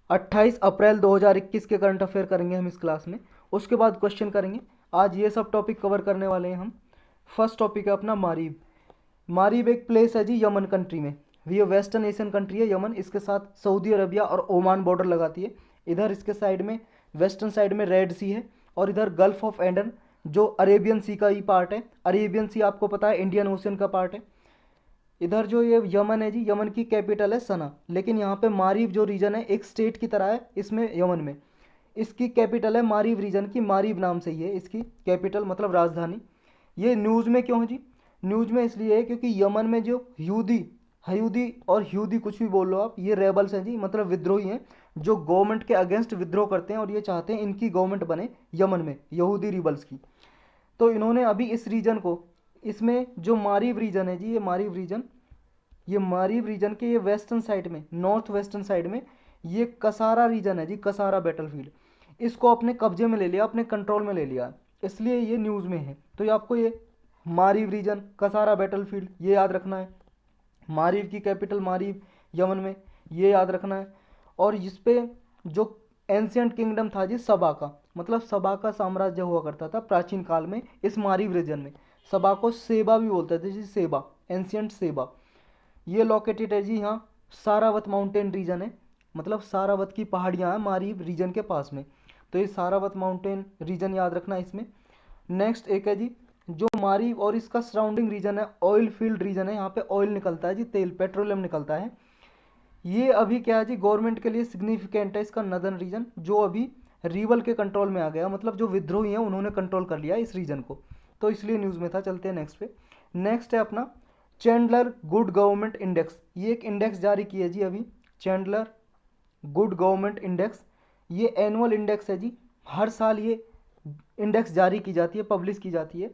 28 अप्रैल 2021 के current affair करेंगे हम इस क्लास में। उसके बाद क्वेश्चन करेंगे। आज ये सब टॉपिक कवर करने वाले हैं हम। फर्स्ट टॉपिक है अपना मारीब। मारीब एक प्लेस है जी यमन कंट्री में। ये वेस्टर्न एशियन कंट्री है यमन, इसके साथ सऊदी अरबिया और ओमान बॉर्डर लगाती है। इधर इसके साइड में वेस्टर्न साइड में रेड सी है और इधर गल्फ ऑफ एडन जो अरेबियन सी का ही पार्ट है। अरेबियन सी आपको पता है इंडियन ओशन का पार्ट है। इधर जो ये यमन है जी, यमन की कैपिटल है सना, लेकिन यहाँ पे मारीब जो रीजन है एक स्टेट की तरह है इसमें यमन में। इसकी कैपिटल है मारीब रीजन की, मारीब नाम से ही है इसकी कैपिटल मतलब राजधानी। ये न्यूज़ में क्यों है जी? न्यूज़ में इसलिए है क्योंकि यमन में जो ह्यूदी हयूदी और ह्यूदी कुछ भी बोल लो आप, ये रेबल्स हैं जी, मतलब विद्रोही हैं जो गवर्नमेंट के अगेंस्ट विद्रोह करते हैं और ये चाहते हैं इनकी गवर्नमेंट बने यमन में, यहूदी रिबल्स की। तो इन्होंने अभी इस रीजन को, इसमें जो मारीब रीजन है जी, ये मारीब रीजन के ये वेस्टर्न साइड में, नॉर्थ वेस्टर्न साइड में ये कसारा रीजन है जी, कसारा बैटलफील्ड, इसको अपने कब्जे में ले लिया, अपने कंट्रोल में ले लिया, इसलिए ये न्यूज़ में है। तो ये आपको ये मारीब रीजन, कसारा बैटलफील्ड ये याद रखना है। मारीब की कैपिटल मारीब यमन में, ये याद रखना है। और इस पे जो एंशियंट किंगडम था जी सबा का, मतलब सबा का साम्राज्य हुआ करता था प्राचीन काल में इस मारीब रीजन में। सबा को सेबा भी बोलते थे जी, सेबा, एंशियंट सेबा। ये लोकेटेड है जी यहाँ सारावत माउंटेन रीजन है, मतलब सारावत की पहाड़ियाँ हैं मारीब रीजन के पास में। तो ये सारावत माउंटेन रीजन याद रखना है इसमें। नेक्स्ट एक है जी जो मारीब और इसका सराउंडिंग रीजन है ऑयल फील्ड रीजन है, यहाँ पे ऑयल निकलता है जी, तेल पेट्रोलियम निकलता है। ये अभी क्या है जी गवर्नमेंट के लिए सिग्निफिकेंट है इसका नदर्न रीजन, जो अभी रिबल के कंट्रोल में आ गया, मतलब जो विद्रोही हैं उन्होंने कंट्रोल कर लिया इस रीजन को, तो इसलिए न्यूज़ में था। चलते हैं नेक्स्ट पे। नेक्स्ट है अपना चैंडलर गुड गवर्नमेंट इंडेक्स। ये एक इंडेक्स जारी की है जी अभी, चैंडलर गुड गवर्नमेंट इंडेक्स। ये एनुअल इंडेक्स है जी, हर साल ये इंडेक्स जारी की जाती है, पब्लिश की जाती है।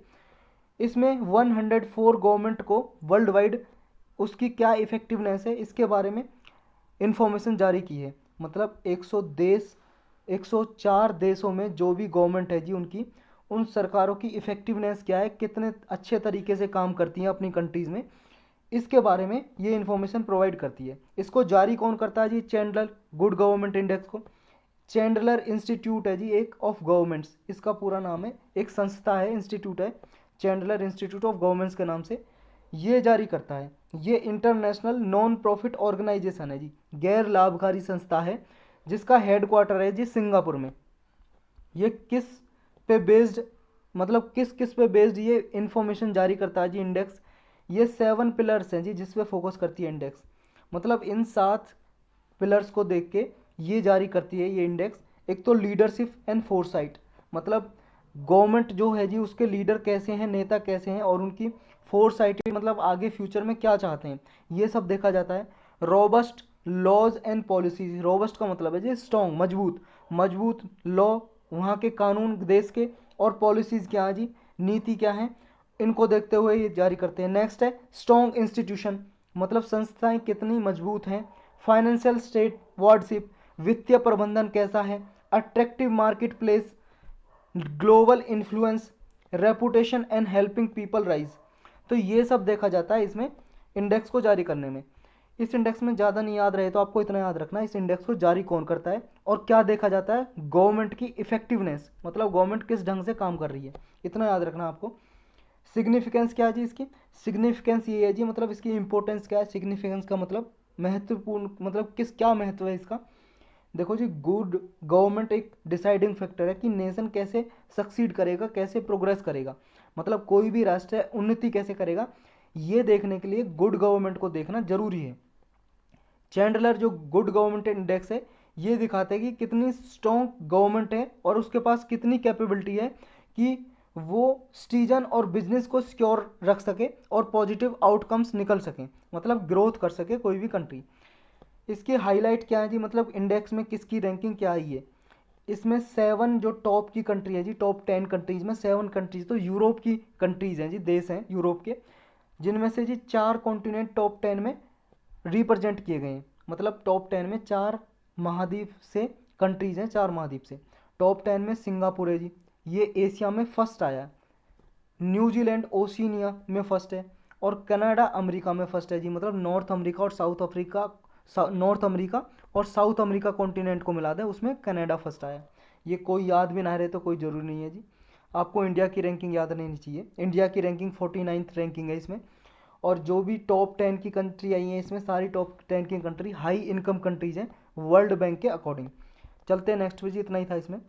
इसमें 104 गवर्नमेंट को वर्ल्ड वाइड उसकी क्या इफ़ेक्टिवनेस है इसके बारे में इंफॉर्मेशन जारी की है। मतलब 104 देशों में जो भी गवर्नमेंट है जी उनकी, उन सरकारों की इफ़ेक्टिवनेस क्या है, कितने अच्छे तरीके से काम करती हैं अपनी कंट्रीज़ में, इसके बारे में ये इन्फॉर्मेशन प्रोवाइड करती है। इसको जारी कौन करता है जी? चैंडलर गुड गवर्नमेंट इंडेक्स को। चैंडलर इंस्टीट्यूट है जी एक ऑफ गवर्नमेंट्स, इसका पूरा नाम है, एक संस्था है, इंस्टीट्यूट है, चैंडलर इंस्टीट्यूट ऑफ गवर्नमेंट्स के नाम से ये जारी करता है। ये इंटरनेशनल नॉन प्रॉफिट ऑर्गेनाइजेशन है जी, गैर लाभकारी संस्था है, जिसका हेडक्वार्टर है जी सिंगापुर में। ये किस पे बेस्ड, मतलब किस किस पे बेस्ड ये इंफॉर्मेशन जारी करता है जी इंडेक्स? ये 7 पिलर्स हैं जी जिस पे फोकस करती है इंडेक्स, मतलब इन 7 पिलर्स को देख के ये जारी करती है ये इंडेक्स। एक तो लीडरशिप एंड फोरसाइट, मतलब गवर्नमेंट जो है जी उसके लीडर कैसे हैं, नेता कैसे हैं, और उनकी फोरसाइट मतलब आगे फ्यूचर में क्या चाहते हैं, ये सब देखा जाता है। Robust laws and policies, robust का मतलब है जी स्ट्रॉन्ग, मजबूत, मजबूत लॉ, वहाँ के कानून देश के, और पॉलिसीज़ क्या है जी, नीति क्या है, इनको देखते हुए ये जारी करते हैं। नेक्स्ट है स्ट्रॉन्ग इंस्टीट्यूशन, मतलब संस्थाएं कितनी मजबूत हैं। फाइनेंशियल स्टेट वार्डशिप, वित्तीय प्रबंधन कैसा है। Attractive market place, global influence, reputation and helping people rise. तो ये सब देखा जाता है इसमें इंडेक्स को जारी करने में। इस इंडेक्स में ज़्यादा नहीं याद रहे तो आपको इतना याद रखना है, इस इंडेक्स को जारी कौन करता है और क्या देखा जाता है, गवर्नमेंट की इफेक्टिवनेस, मतलब गवर्नमेंट किस ढंग से काम कर रही है, इतना याद रखना आपको। सिग्निफिकेंस क्या है जी इसकी? सिग्निफिकेंस ये है जी, मतलब इसकी इंपॉर्टेंस क्या है, सिग्निफिकेंस का मतलब महत्वपूर्ण, मतलब किस क्या महत्व है इसका। देखो जी गुड गवर्नमेंट एक डिसाइडिंग फैक्टर है कि नेशन कैसे सक्सीड करेगा, कैसे प्रोग्रेस करेगा, मतलब कोई भी राष्ट्र उन्नति कैसे करेगा, ये देखने के लिए गुड गवर्नमेंट को देखना जरूरी है। चैंडलर जो गुड गवर्नमेंट इंडेक्स है ये दिखाता है कि कितनी स्ट्रॉन्ग गवर्नमेंट है और उसके पास कितनी कैपेबिलिटी है कि वो सिटीजन और बिजनेस को सिक्योर रख सके और पॉजिटिव आउटकम्स निकल सकें, मतलब ग्रोथ कर सके कोई भी कंट्री। इसकी हाईलाइट क्या है जी, मतलब इंडेक्स में किसकी रैंकिंग क्या आई है। इसमें 7 जो टॉप की कंट्री है जी, टॉप 10 कंट्रीज में 7 कंट्रीज तो यूरोप की कंट्रीज हैं जी, देश हैं यूरोप के, जिनमें से जी 4 कॉन्टिनेंट टॉप 10 में रिप्रेजेंट किए गए हैं, मतलब टॉप 10 में 4 महाद्वीप से कंट्रीज हैं, 4 महाद्वीप से। टॉप 10 में सिंगापुर है जी, ये एशिया में फर्स्ट आया। न्यूजीलैंड ओशिनिया में फर्स्ट है, और कनाडा अमेरिका में फर्स्ट है जी, मतलब नॉर्थ अमेरिका और साउथ अफ्रीका नॉर्थ अमेरिका और साउथ अमेरिका कॉन्टिनेंट को मिला दें, उसमें कनाडा फर्स्ट आया। ये कोई याद भी ना रहे तो कोई ज़रूरी नहीं है जी, आपको इंडिया की रैंकिंग याद रहनी चाहिए। इंडिया की रैंकिंग 49th रैंकिंग है इसमें, और जो भी टॉप 10 की कंट्री आई हैं इसमें सारी टॉप 10 की कंट्री हाई इनकम कंट्रीज हैं वर्ल्ड बैंक के अकॉर्डिंग। चलते हैं नेक्स्ट पे जी, इतना ही था इसमें।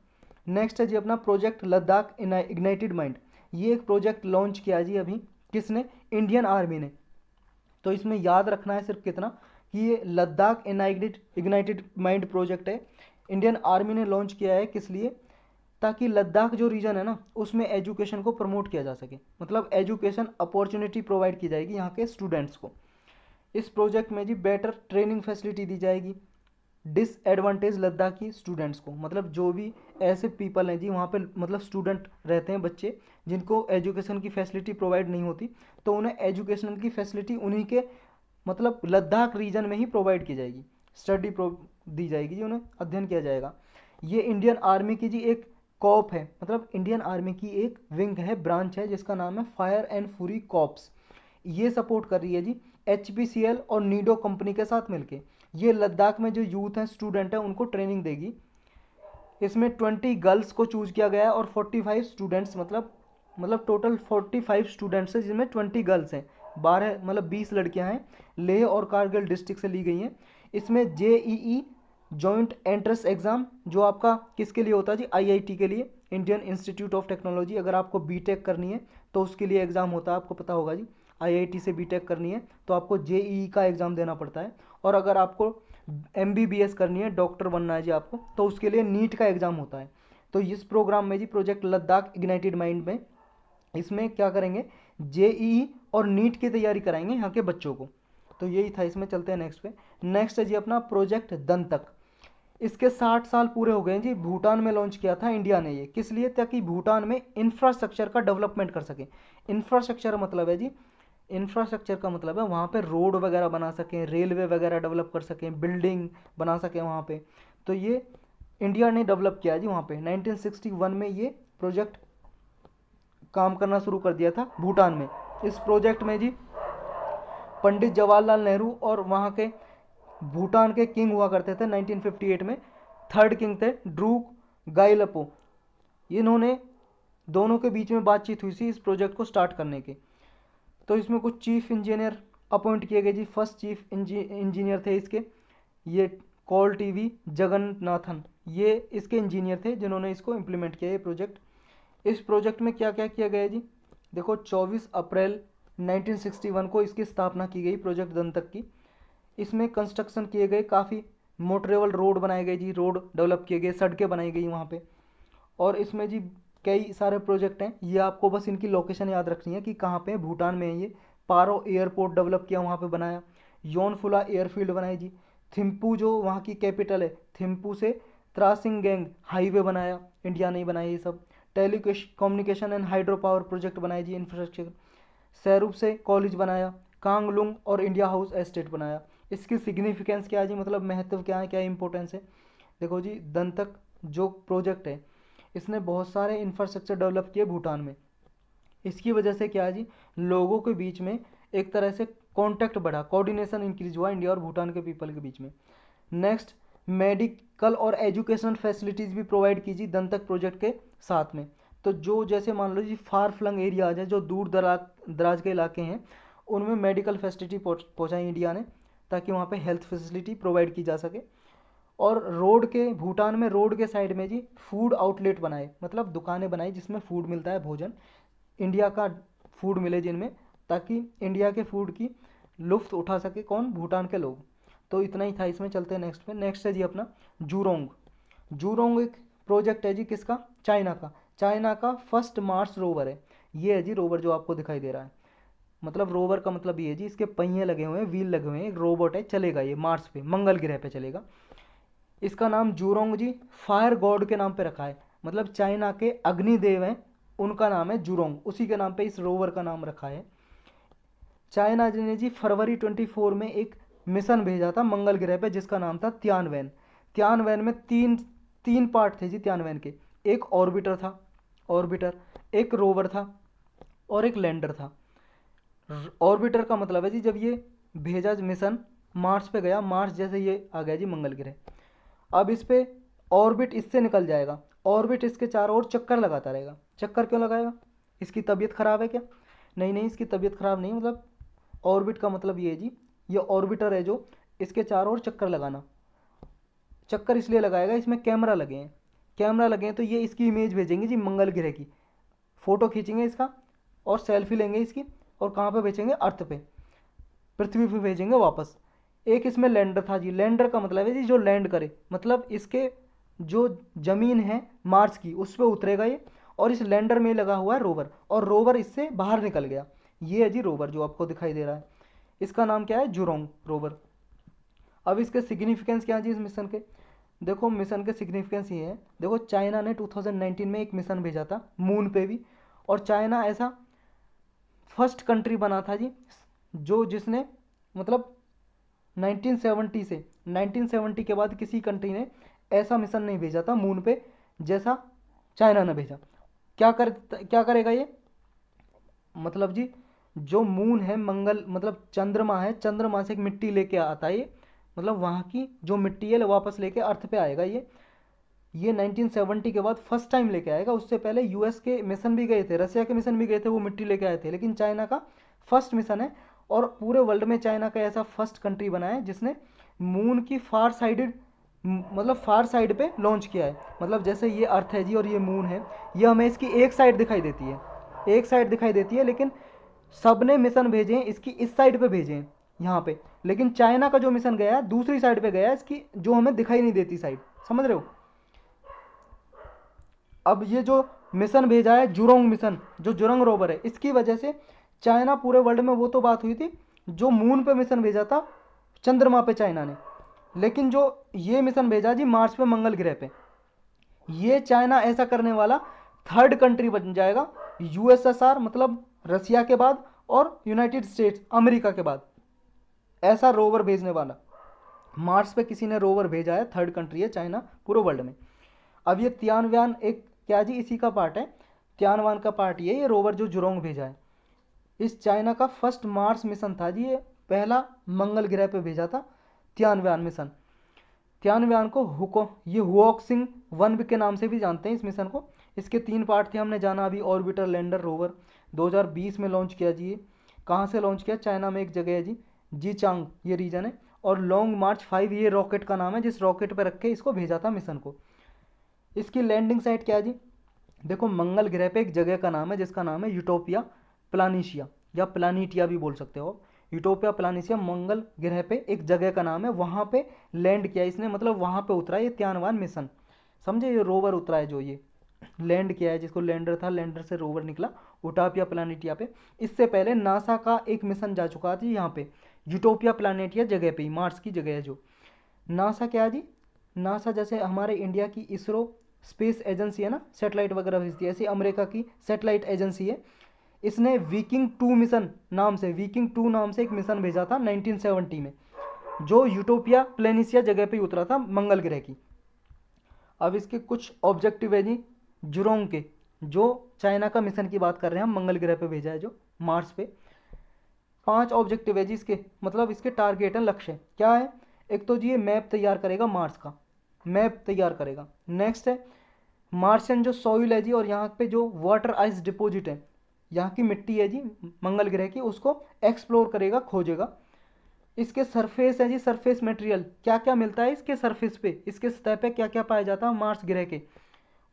नेक्स्ट है जी अपना प्रोजेक्ट लद्दाख इग्नाइटेड माइंड। ये एक प्रोजेक्ट लॉन्च किया जी अभी, किसने? इंडियन आर्मी ने। तो इसमें याद रखना है सिर्फ कितना, कि ये लद्दाख इग्नाइटेड माइंड प्रोजेक्ट है, इंडियन आर्मी ने लॉन्च किया है। किस लिए? ताकि लद्दाख जो रीजन है ना उसमें एजुकेशन को प्रमोट किया जा सके, मतलब एजुकेशन अपॉर्चुनिटी प्रोवाइड की जाएगी यहाँ के स्टूडेंट्स को। इस प्रोजेक्ट में जी बेटर ट्रेनिंग फैसिलिटी दी जाएगी डिसएडवांटेज लद्दाखी स्टूडेंट्स को, मतलब जो भी ऐसे पीपल हैं जी वहाँ पे, मतलब स्टूडेंट रहते हैं बच्चे जिनको एजुकेशन की फैसिलिटी प्रोवाइड नहीं होती, तो उन्हें एजुकेशन की फैसिलिटी उन्हीं के मतलब लद्दाख रीजन में ही प्रोवाइड की जाएगी, स्टडी दी जाएगी जी, उन्हें अध्ययन किया जाएगा। ये इंडियन आर्मी की जी एक कॉप है, मतलब इंडियन आर्मी की एक विंग है, ब्रांच है, जिसका नाम है फायर एंड फ्यूरी कॉप्स। ये सपोर्ट कर रही है जी HPCL और नीडो कंपनी के साथ मिलके। ये लद्दाख में जो यूथ हैं, स्टूडेंट हैं, उनको ट्रेनिंग देगी। इसमें 20 गर्ल्स को चूज किया गया है और 45 स्टूडेंट्स, मतलब टोटल 45 स्टूडेंट्स हैं जिसमें 20 गर्ल्स हैं, 12 मतलब 20 लड़कियां हैं, लेह और कारगिल डिस्ट्रिक्ट से ली गई हैं। इसमें JEE जॉइंट एंट्रेंस एग्ज़ाम, जो आपका किसके लिए होता है जी? IIT के लिए, इंडियन इंस्टीट्यूट ऑफ टेक्नोलॉजी। अगर आपको बीटेक करनी है तो उसके लिए एग्ज़ाम होता है, आपको पता होगा जी। IIT से बीटेक करनी है तो आपको JEE का एग्ज़ाम देना पड़ता है, और अगर आपको MBBS करनी है, डॉक्टर बनना है जी आपको, तो उसके लिए नीट का एग्ज़ाम होता है। तो इस प्रोग्राम में जी प्रोजेक्ट लद्दाख इग्नाइटेड माइंड में इसमें क्या करेंगे? JEE और नीट की तैयारी कराएंगे यहाँ के बच्चों को। तो यही था इसमें। चलते हैं नेक्स्ट पे। नेक्स्ट है जी अपना प्रोजेक्ट दंतक। इसके 60 साल पूरे हो गए जी। भूटान में लॉन्च किया था इंडिया ने ये, किस लिए? ताकि भूटान में इंफ्रास्ट्रक्चर का डेवलपमेंट कर सके। इंफ्रास्ट्रक्चर मतलब है जी, इंफ्रास्ट्रक्चर का मतलब है वहाँ पे रोड वगैरह बना सकें, रेलवे वगैरह डेवलप कर सकें, बिल्डिंग बना सकें वहाँ पे। तो ये इंडिया ने डेवलप किया जी वहाँ पे। 1961 में ये प्रोजेक्ट काम करना शुरू कर दिया था भूटान में। इस प्रोजेक्ट में जी पंडित जवाहरलाल नेहरू और वहाँ के भूटान के किंग हुआ करते थे 1958 में, थर्ड किंग थे ड्रूक गाइलपो। इन्होंने दोनों के बीच में बातचीत हुई थी इस प्रोजेक्ट को स्टार्ट करने की। तो इसमें कुछ चीफ इंजीनियर अपॉइंट किए गए जी। फर्स्ट चीफ इंजीनियर थे इसके ये कॉल TV जगन्नाथन, ये इसके इंजीनियर थे जिन्होंने इसको इम्प्लीमेंट किया ये प्रोजेक्ट। इस प्रोजेक्ट में क्या क्या किया गया जी? देखो 24 अप्रैल 1961 को इसकी स्थापना की गई प्रोजेक्ट दंतक की। इसमें कंस्ट्रक्शन किए गए, काफ़ी मोटरेबल रोड बनाए गए जी, रोड डेवलप किए गए, सड़कें बनाई गई वहाँ पे। और इसमें जी कई सारे प्रोजेक्ट हैं, ये आपको बस इनकी लोकेशन याद रखनी है कि कहाँ पे है। भूटान में है ये। पारो एयरपोर्ट डेवलप किया वहाँ पे, बनाया। योनफुला एयरफील्ड बनाई जी। थिम्पू जो वहाँ की कैपिटल है, थिम्पू से त्रासिंगैंग हाईवे बनाया, इंडिया ने ही बनाया ये सब। Telecommunication and hydro power project बनाए जी, इंफ्रास्ट्रक्चर। सैरूप से कॉलेज बनाया, कांगलुंग और इंडिया हाउस एस्टेट बनाया। इसकी सिग्निफिकेंस क्या है जी, मतलब महत्व क्या है, क्या इंपॉर्टेंस है? देखो जी दंतक जो प्रोजेक्ट है इसने बहुत सारे इंफ्रास्ट्रक्चर डेवलप किए भूटान में। इसकी वजह से क्या है जी, लोगों के बीच में एक तरह से कांटेक्ट बढ़ा, कोऑर्डिनेशन इंक्रीज हुआ इंडिया और भूटान के पीपल के बीच में। नेक्स्ट, मेडिकल और एजुकेशनल फैसिलिटीज़ भी प्रोवाइड की जी दंतक प्रोजेक्ट के साथ में। तो जो जैसे मान लो जी फार फ्लंग एरियाज हैं, जो दूर दराज के इलाके हैं, उनमें मेडिकल फैसिलिटी पहुँचाई इंडिया ने, ताकि वहाँ पे हेल्थ फैसिलिटी प्रोवाइड की जा सके। और रोड के, भूटान में रोड के साइड में जी फूड आउटलेट बनाए, मतलब दुकानें बनाई जिसमें फूड मिलता है, भोजन इंडिया का फूड मिले जिनमें, ताकि इंडिया के फूड की लुफ्त उठा सके कौन? भूटान के लोग। तो इतना ही था इसमें। चलते हैं नेक्स्ट पे। नेक्स्ट है जी अपना जूरोंग। जूरोंग एक प्रोजेक्ट है जी किसका? चाइना का। चाइना का फर्स्ट मार्स रोवर है ये, है जी रोवर जो आपको दिखाई दे रहा है। मतलब रोवर का मतलब ये है जी इसके पहिए लगे हुए हैं, व्हील लगे हुए हैं, एक रोबोट है, चलेगा ये मार्स पे, मंगल ग्रह पे चलेगा। इसका नाम जूरोंग जी फायर गॉड के नाम पे रखा है, मतलब चाइना के अग्निदेव हैं उनका नाम है जूरोंग, उसी के नाम पे इस रोवर का नाम रखा है। चाइना ने जी फरवरी 24 में एक मिशन भेजा था मंगल ग्रह पे जिसका नाम था तियानवैन। तियानवैन में तीन तीन पार्ट थे जी तियानवैन के। एक ऑर्बिटर था, एक रोवर था और एक लैंडर था। ऑर्बिटर का मतलब है जी जब ये भेजा मिशन मार्स पे गया, मार्स जैसे ये आ गया जी मंगल ग्रह। अब इस पे ऑर्बिट इससे निकल जाएगा, ऑर्बिट इसके चारों ओर चक्कर लगाता रहेगा। चक्कर क्यों लगाएगा? इसकी तबीयत खराब है क्या? नहीं नहीं, इसकी तबीयत खराब नहीं, मतलब ऑर्बिट का मतलब ये है जी, ये ऑर्बिटर है जो इसके चारों ओर चक्कर लगाना। चक्कर इसलिए लगाएगा, इसमें कैमरा लगे हैं, कैमरा लगे हैं तो ये इसकी इमेज भेजेंगे जी मंगल ग्रह की, फोटो खींचेंगे इसका और सेल्फी लेंगे इसकी, और कहाँ पे भेजेंगे? अर्थ पे, पृथ्वी पे भेजेंगे वापस। एक इसमें लैंडर था जी, लैंडर का मतलब है जी जो लैंड करे, मतलब इसके जो ज़मीन है मार्स की उस पर उतरेगा ये, और इस लैंडर में लगा हुआ है रोवर, और रोवर इससे बाहर निकल गया। ये है जी रोवर जो आपको दिखाई दे रहा है, इसका नाम क्या है? Zhurong rover. अब इसके सिग्निफिकेंस क्या है जी इस मिशन के? देखो मिशन के सिग्निफिकेंस ये है, देखो चाइना ने 2019 में एक मिशन भेजा था मून पे भी, और चाइना ऐसा फर्स्ट कंट्री बना था जी जो जिसने मतलब 1970 से 1970 के बाद किसी कंट्री ने ऐसा मिशन नहीं भेजा था मून पे जैसा चाइना ने भेजा। क्या करेगा ये? मतलब जी जो मून है, मंगल मतलब चंद्रमा है, चंद्रमा से एक मिट्टी लेके आता है ये, मतलब वहाँ की जो मिट्टी है वापस लेके अर्थ पे आएगा ये 1970 के बाद फर्स्ट टाइम लेके आएगा। उससे पहले यूएस के मिशन भी गए थे, रसिया के मिशन भी गए थे, वो मिट्टी लेके आए थे, लेकिन चाइना का फर्स्ट मिशन है, और पूरे वर्ल्ड में चाइना का ऐसा फर्स्ट कंट्री बना है जिसने मून की फार साइडेड मतलब फार साइड पे लॉन्च किया है। मतलब जैसे ये अर्थ है जी और ये मून है, ये हमें इसकी एक साइड दिखाई देती है, एक साइड दिखाई देती है, लेकिन सबने मिशन भेजे हैं इसकी इस साइड पे भेजे हैं यहाँ पे, लेकिन चाइना का जो मिशन गया है दूसरी साइड पे गया है इसकी, जो हमें दिखाई नहीं देती साइड, समझ रहे हो? अब ये जो मिशन भेजा है जुरोंग मिशन, जो जुरोंग रोवर है, इसकी वजह से चाइना पूरे वर्ल्ड में वो तो बात हुई थी जो मून पे मिशन भेजा था चंद्रमा पे चाइना ने, लेकिन जो ये मिशन भेजा जी मार्स पे मंगल ग्रह पे, ये चाइना ऐसा करने वाला थर्ड कंट्री बन जाएगा यूएसएसआर मतलब रसिया के बाद और यूनाइटेड स्टेट्स अमेरिका के बाद, ऐसा रोवर भेजने वाला। मार्स पे किसी ने रोवर भेजा है, थर्ड कंट्री है चाइना पूरे वर्ल्ड में। अब ये तियानवान एक क्या जी इसी का पार्ट है, तियानवान का पार्ट ये रोवर जो जुरोंग भेजा है, इस चाइना का फर्स्ट मार्स मिशन था जी, ये पहला मंगल ग्रह पे भेजा था तियानवान मिशन। तियानवान को ये हुओक्सिंग वन के नाम से भी जानते हैं इस मिशन को। इसके 3 पार्ट थे, हमने जाना अभी, ऑर्बिटर, लैंडर, रोवर। 2020 में लॉन्च किया जी ये। कहाँ से लॉन्च किया? चाइना में एक जगह है जी, जीचांग ये रीजन है, और लॉन्ग मार्च 5 ये रॉकेट का नाम है जिस रॉकेट पर रख के इसको भेजा था मिशन को। इसकी लैंडिंग साइट क्या है जी? देखो मंगल ग्रह पे एक जगह का नाम है जिसका नाम है यूटोपिया प्लानिशिया, या प्लानिटिया भी बोल सकते हो। यूटोपिया प्लानिशिया मंगल ग्रह पे एक जगह का नाम है, वहाँ पे लैंड किया इसने, मतलब वहाँ पे उतरा ये तियानवान मिशन, समझे? ये रोवर उतरा है जो ये लैंड किया है, जिसको लैंडर था, लैंडर से रोवर निकला यूटोपिया प्लानिटिया पे। इससे पहले नासा का एक मिशन जा चुका था यहाँ पे यूटोपिया प्लानिटिया जगह पे ही, मार्स की जगह है जो। नासा क्या है जी? नासा जैसे हमारे इंडिया की इसरो स्पेस एजेंसी है ना, सैटेलाइट वगैरह भेजती है, ऐसी अमेरिका की सैटेलाइट एजेंसी है। इसने वीकिंग 2 मिशन नाम से, वीकिंग 2 नाम से एक मिशन भेजा था 1970 में, जो यूटोपिया प्लेनिसिया जगह पे उतरा था मंगल ग्रह की। अब इसके कुछ ऑब्जेक्टिव है जी जुरोंग के, जो चाइना का मिशन की बात कर रहे हैं हम, मंगल ग्रह पे भेजा है जो मार्स पे। 5 ऑब्जेक्टिव है जी इसके, मतलब इसके टारगेट है, लक्ष्य क्या है? एक तो जी ये मैप तैयार करेगा, मार्स का मैप तैयार करेगा। नेक्स्ट है मार्शियन जो सॉइल है जी, और यहाँ पे जो वाटर आइस डिपॉजिट है, यहाँ की मिट्टी है जी मंगल ग्रह की, उसको एक्सप्लोर करेगा, खोजेगा। इसके सरफेस है जी, सरफेस मटेरियल क्या क्या मिलता है इसके सरफेस पे, इसके सतह पे क्या क्या पाया जाता है मार्स ग्रह के,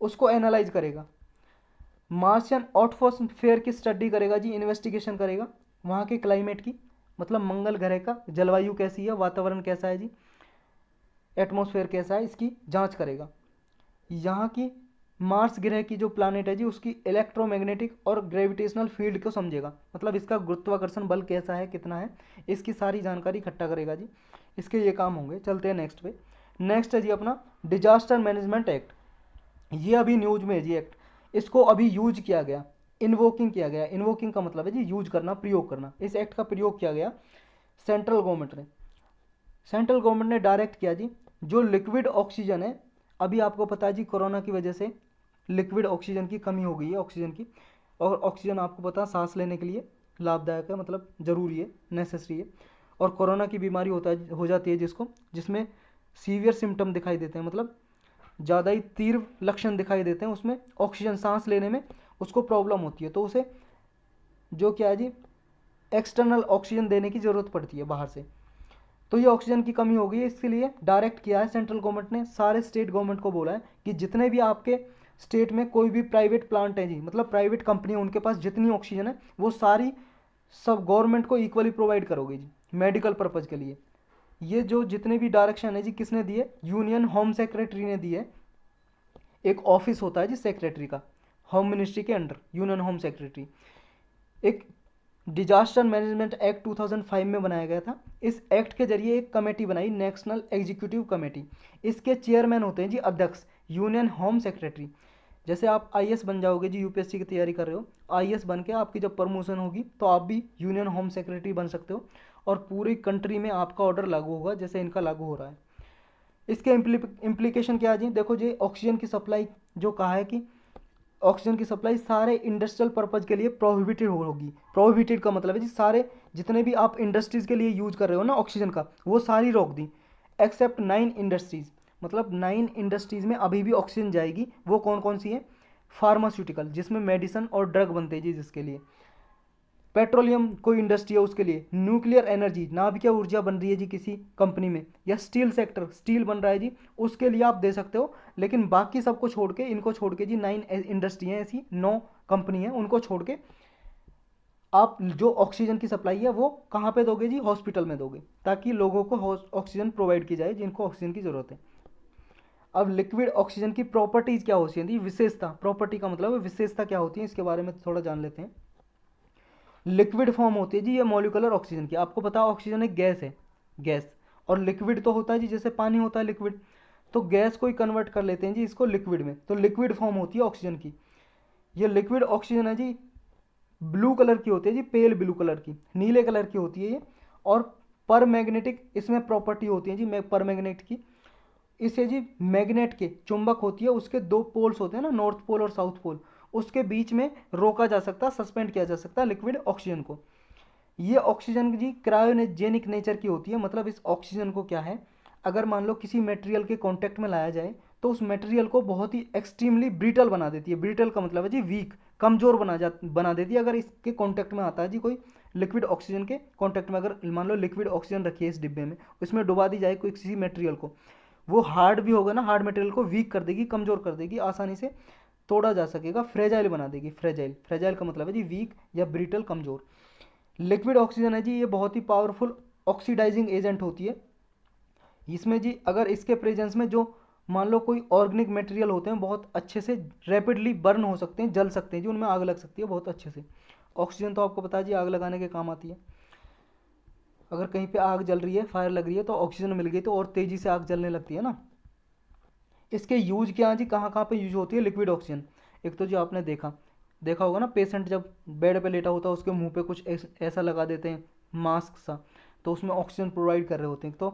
उसको एनालाइज करेगा। मार्शियन एटमॉस्फेयर की स्टडी करेगा जी, इन्वेस्टिगेशन करेगा वहाँ के क्लाइमेट की, मतलब मंगल ग्रह का जलवायु कैसी है, वातावरण कैसा है जी, एटमॉस्फेयर कैसा है, इसकी जांच करेगा। यहाँ की मार्स ग्रह की जो प्लानेट है जी, उसकी इलेक्ट्रोमैग्नेटिक और ग्रेविटेशनल फील्ड को समझेगा, मतलब इसका गुरुत्वाकर्षण बल कैसा है, कितना है, इसकी सारी जानकारी इकट्ठा करेगा जी। इसके ये काम होंगे। चलते हैं नेक्स्ट पे। नेक्स्ट है जी अपना डिजास्टर मैनेजमेंट एक्ट। ये अभी न्यूज में है जी एक्ट, इसको अभी यूज किया गया, इन्वोकिंग किया गया। इन्वोकिंग का मतलब है जी यूज करना, प्रयोग करना। इस एक्ट का प्रयोग किया गया सेंट्रल गवर्नमेंट ने डायरेक्ट किया जी, जो लिक्विड ऑक्सीजन है, अभी आपको पता है जी कोरोना की वजह से लिक्विड ऑक्सीजन की कमी हो गई है, ऑक्सीजन की, और ऑक्सीजन आपको पता है सांस लेने के लिए लाभदायक है, मतलब ज़रूरी है, नेसेसरी है। और कोरोना की बीमारी हो जाती है जिसमें सीवियर सिम्टम दिखाई देते हैं, मतलब ज़्यादा ही तीव्र लक्षण दिखाई देते हैं, उसमें ऑक्सीजन सांस लेने में उसको प्रॉब्लम होती है, तो उसे जो क्या है जी एक्सटर्नल ऑक्सीजन देने की ज़रूरत पड़ती है बाहर से। तो ये ऑक्सीजन की कमी हो गई है, इसके लिए डायरेक्ट किया है सेंट्रल गवर्नमेंट ने, सारे स्टेट गवर्नमेंट को बोला है कि जितने भी आपके स्टेट में कोई भी प्राइवेट प्लांट है जी, मतलब प्राइवेट कंपनी है, उनके पास जितनी ऑक्सीजन है वो सारी सब गवर्नमेंट को इक्वली प्रोवाइड करोगे जी मेडिकल पर्पज़ के लिए। ये जो जितने भी डायरेक्शन है जी किसने दिए, यूनियन होम सेक्रेटरी ने दी है। एक ऑफिस होता है जी सेक्रेटरी का, होम मिनिस्ट्री के अंडर यूनियन होम सेक्रेटरी। एक डिजास्टर मैनेजमेंट एक्ट 2005 में बनाया गया था। इस एक्ट के जरिए एक कमेटी बनाई, नेशनल एग्जीक्यूटिव कमेटी। इसके चेयरमैन होते हैं जी अध्यक्ष, यूनियन होम सेक्रेटरी। जैसे आप आईएएस बन जाओगे जी, यूपीएससी की तैयारी कर रहे हो, आईएएस बन के आपकी जब प्रमोशन होगी तो आप भी यूनियन होम सेक्रेटरी बन सकते हो और पूरी कंट्री में आपका ऑर्डर लागू होगा जैसे इनका लागू हो रहा है। इसके इम्प्लीकेशन क्या है जी, देखो जी ऑक्सीजन की सप्लाई जो कहा है कि ऑक्सीजन की सप्लाई सारे इंडस्ट्रियल पर्पज़ के लिए प्रोहिबिटेड होगी। प्रोहिबिटेड का मतलब है जी सारे जितने भी आप इंडस्ट्रीज़ के लिए यूज कर रहे हो ना ऑक्सीजन का, वो सारी रोक दी एक्सेप्ट 9 इंडस्ट्रीज़। मतलब 9 इंडस्ट्रीज़ में अभी भी ऑक्सीजन जाएगी। वो कौन कौन सी है, फार्मास्यूटिकल जिसमें मेडिसिन और ड्रग बनते हैं जी, जिसके लिए पेट्रोलियम कोई इंडस्ट्री है उसके लिए, न्यूक्लियर एनर्जी नाभिकीय ऊर्जा बन रही है जी किसी कंपनी में, या स्टील सेक्टर स्टील बन रहा है जी, उसके लिए आप दे सकते हो। लेकिन बाकी सबको छोड़ के, इनको छोड़ के जी 9 इंडस्ट्री हैं, ऐसी 9 कंपनी हैं, उनको छोड़ के आप जो ऑक्सीजन की सप्लाई है वो कहाँ पे दोगे जी, हॉस्पिटल में दोगे, ताकि लोगों को ऑक्सीजन प्रोवाइड की जाए जिनको ऑक्सीजन की ज़रूरत है। अब लिक्विड ऑक्सीजन की प्रॉपर्टीज़ क्या होती हैं, विशेषता, प्रॉपर्टी का मतलब है विशेषता क्या होती है, इसके बारे में थोड़ा जान लेते हैं। लिक्विड फॉर्म होती है जी ये मॉलिक्यूलर ऑक्सीजन की। आपको पता है ऑक्सीजन एक गैस है, गैस, और लिक्विड तो होता है जी जैसे पानी होता है लिक्विड, तो गैस को ही कन्वर्ट कर लेते हैं जी इसको लिक्विड में, तो लिक्विड फॉर्म होती है ऑक्सीजन की। ये लिक्विड ऑक्सीजन है जी ब्लू कलर की होती है जी, पेल ब्लू कलर की, नीले कलर की होती है ये, और पर मैग्नेटिक इसमें प्रॉपर्टी होती है जी पर मैग्नेट की। इसे जी मैग्नेट के चुंबक होती है, उसके 2 पोल्स होते हैं ना, नॉर्थ पोल और साउथ पोल, उसके बीच में रोका जा सकता है, सस्पेंड किया जा सकता है लिक्विड ऑक्सीजन को। ये ऑक्सीजन जी क्रायोजेनिक नेचर की होती है। मतलब इस ऑक्सीजन को क्या है, अगर मान लो किसी मटेरियल के कांटेक्ट में लाया जाए तो उस मटेरियल को बहुत ही एक्सट्रीमली ब्रिटल बना देती है। ब्रिटल का मतलब है जी वीक, कमज़ोर बना देती है अगर इसके कांटेक्ट में आता है जी कोई लिक्विड ऑक्सीजन के कांटेक्ट में। अगर मान लो लिक्विड ऑक्सीजन रखी है इस डिब्बे में, उसमें डुबा दी जाए कोई किसी मटेरियल को, वो हार्ड भी होगा ना, हार्ड मटेरियल को वीक कर देगी, कमज़ोर कर देगी, आसानी से तोड़ा जा सकेगा, फ्रेजाइल बना देगी। फ्रेजाइल, फ्रेजाइल का मतलब है जी वीक या ब्रिटल, कमज़ोर। लिक्विड ऑक्सीजन है जी ये बहुत ही पावरफुल ऑक्सीडाइजिंग एजेंट होती है। इसमें जी अगर इसके प्रेजेंस में जो मान लो कोई ऑर्गेनिक मटेरियल होते हैं बहुत अच्छे से रैपिडली बर्न हो सकते हैं, जल सकते हैं जी, उनमें आग लग सकती है बहुत अच्छे से। ऑक्सीजन तो आपको पता है जी आग लगाने के काम आती है। अगर कहीं पे आग जल रही है, फायर लग रही है, तो ऑक्सीजन मिल गई तो और तेज़ी से आग जलने लगती है ना। इसके यूज क्या है जी, कहाँ कहाँ पे यूज होती है लिक्विड ऑक्सीजन। एक तो जो आपने देखा होगा ना, पेशेंट जब बेड पे लेटा होता है उसके मुंह पे कुछ ऐसा लगा देते हैं मास्क सा, तो उसमें ऑक्सीजन प्रोवाइड कर रहे होते हैं, तो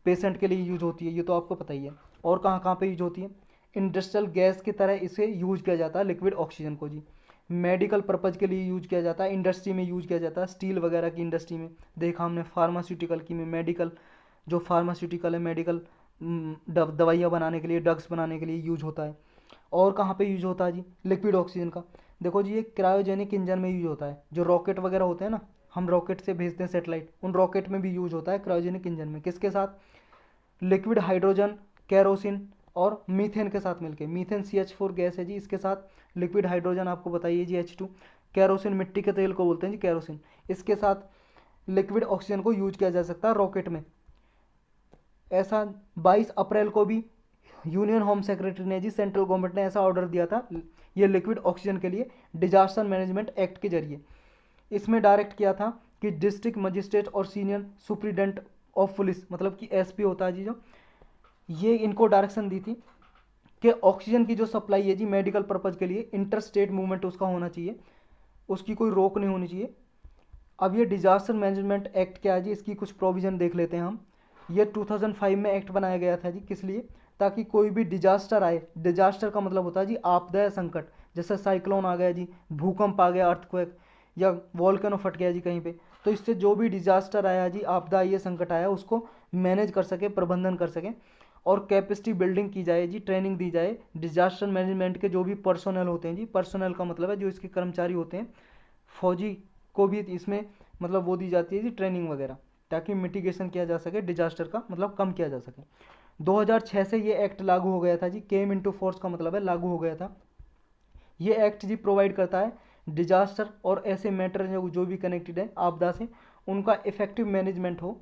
पेशेंट के लिए यूज होती है, ये तो आपको पता ही है। और कहाँ कहाँ पे यूज होती है, इंडस्ट्रियल गैस की तरह इसे यूज किया जाता है लिक्विड ऑक्सीजन को जी। मेडिकल पर्पज़ के लिए यूज किया जाता है, इंडस्ट्री में यूज किया जाता है, स्टील वगैरह की इंडस्ट्री में देखा हमने, फार्मास्यूटिकल की में, मेडिकल जो फार्मास्यूटिकल है, मेडिकल दवाइयाँ बनाने के लिए, ड्रग्स बनाने के लिए यूज होता है। और कहाँ पे यूज होता है जी लिक्विड ऑक्सीजन का, देखो जी ये क्रायोजेनिक इंजन में यूज होता है। जो रॉकेट वगैरह होते हैं ना, हम रॉकेट से भेजते हैं सैटेलाइट, उन रॉकेट में भी यूज होता है क्रायोजेनिक इंजन में। किसके साथ, लिक्विड हाइड्रोजन, केरोसिन और मीथेन के साथ मिलके। मीथेन CH4 गैस है जी, इसके साथ लिक्विड हाइड्रोजन आपको बताइए जी H2, केरोसिन मिट्टी के तेल को बोलते हैं जी केरोसिन, इसके साथ लिक्विड ऑक्सीजन को यूज किया जा सकता है रॉकेट में। ऐसा 22 अप्रैल को भी यूनियन होम सेक्रेटरी ने जी, सेंट्रल गवर्नमेंट ने ऐसा ऑर्डर दिया था ये लिक्विड ऑक्सीजन के लिए डिजास्टर मैनेजमेंट एक्ट के जरिए। इसमें डायरेक्ट किया था कि डिस्ट्रिक्ट मजिस्ट्रेट और सीनियर सुप्रीडेंट ऑफ पुलिस, मतलब कि SP होता है जी जो, ये इनको डायरेक्शन दी थी कि ऑक्सीजन की जो सप्लाई है जी मेडिकल पर्पज़ के लिए इंटर स्टेट मूवमेंट उसका होना चाहिए, उसकी कोई रोक नहीं होनी चाहिए। अब ये डिजास्टर मैनेजमेंट एक्ट क्या है जी, इसकी कुछ प्रोविज़न देख लेते हैं हम। ये 2005 में एक्ट बनाया गया था जी, किस लिए, ताकि कोई भी डिजास्टर आए, डिजास्टर का मतलब होता है जी आपदा या संकट, जैसे साइक्लोन आ गया जी, भूकंप आ गया, अर्थक्वेक, या वॉल्केनो फट गया जी कहीं पे, तो इससे जो भी डिजास्टर आया जी, आपदा आई है, संकट आया, उसको मैनेज कर सके, प्रबंधन कर सके। और कैपेसिटी बिल्डिंग की जाए जी, ट्रेनिंग दी जाए डिजास्टर मैनेजमेंट के जो भी पर्सोनल होते हैं जी, पर्सोनल का मतलब है जो इसके कर्मचारी होते हैं, फौजी को भी इसमें मतलब वो दी जाती है जी ट्रेनिंग वगैरह, ताकि मिटिगेशन किया जा सके, डिजास्टर का मतलब कम किया जा सके। 2006 से ये एक्ट लागू हो गया था जी, केम इनटू फोर्स का मतलब है लागू हो गया था। ये एक्ट जी प्रोवाइड करता है डिजास्टर और ऐसे मैटर जो भी कनेक्टेड है आपदा से, उनका इफेक्टिव मैनेजमेंट हो।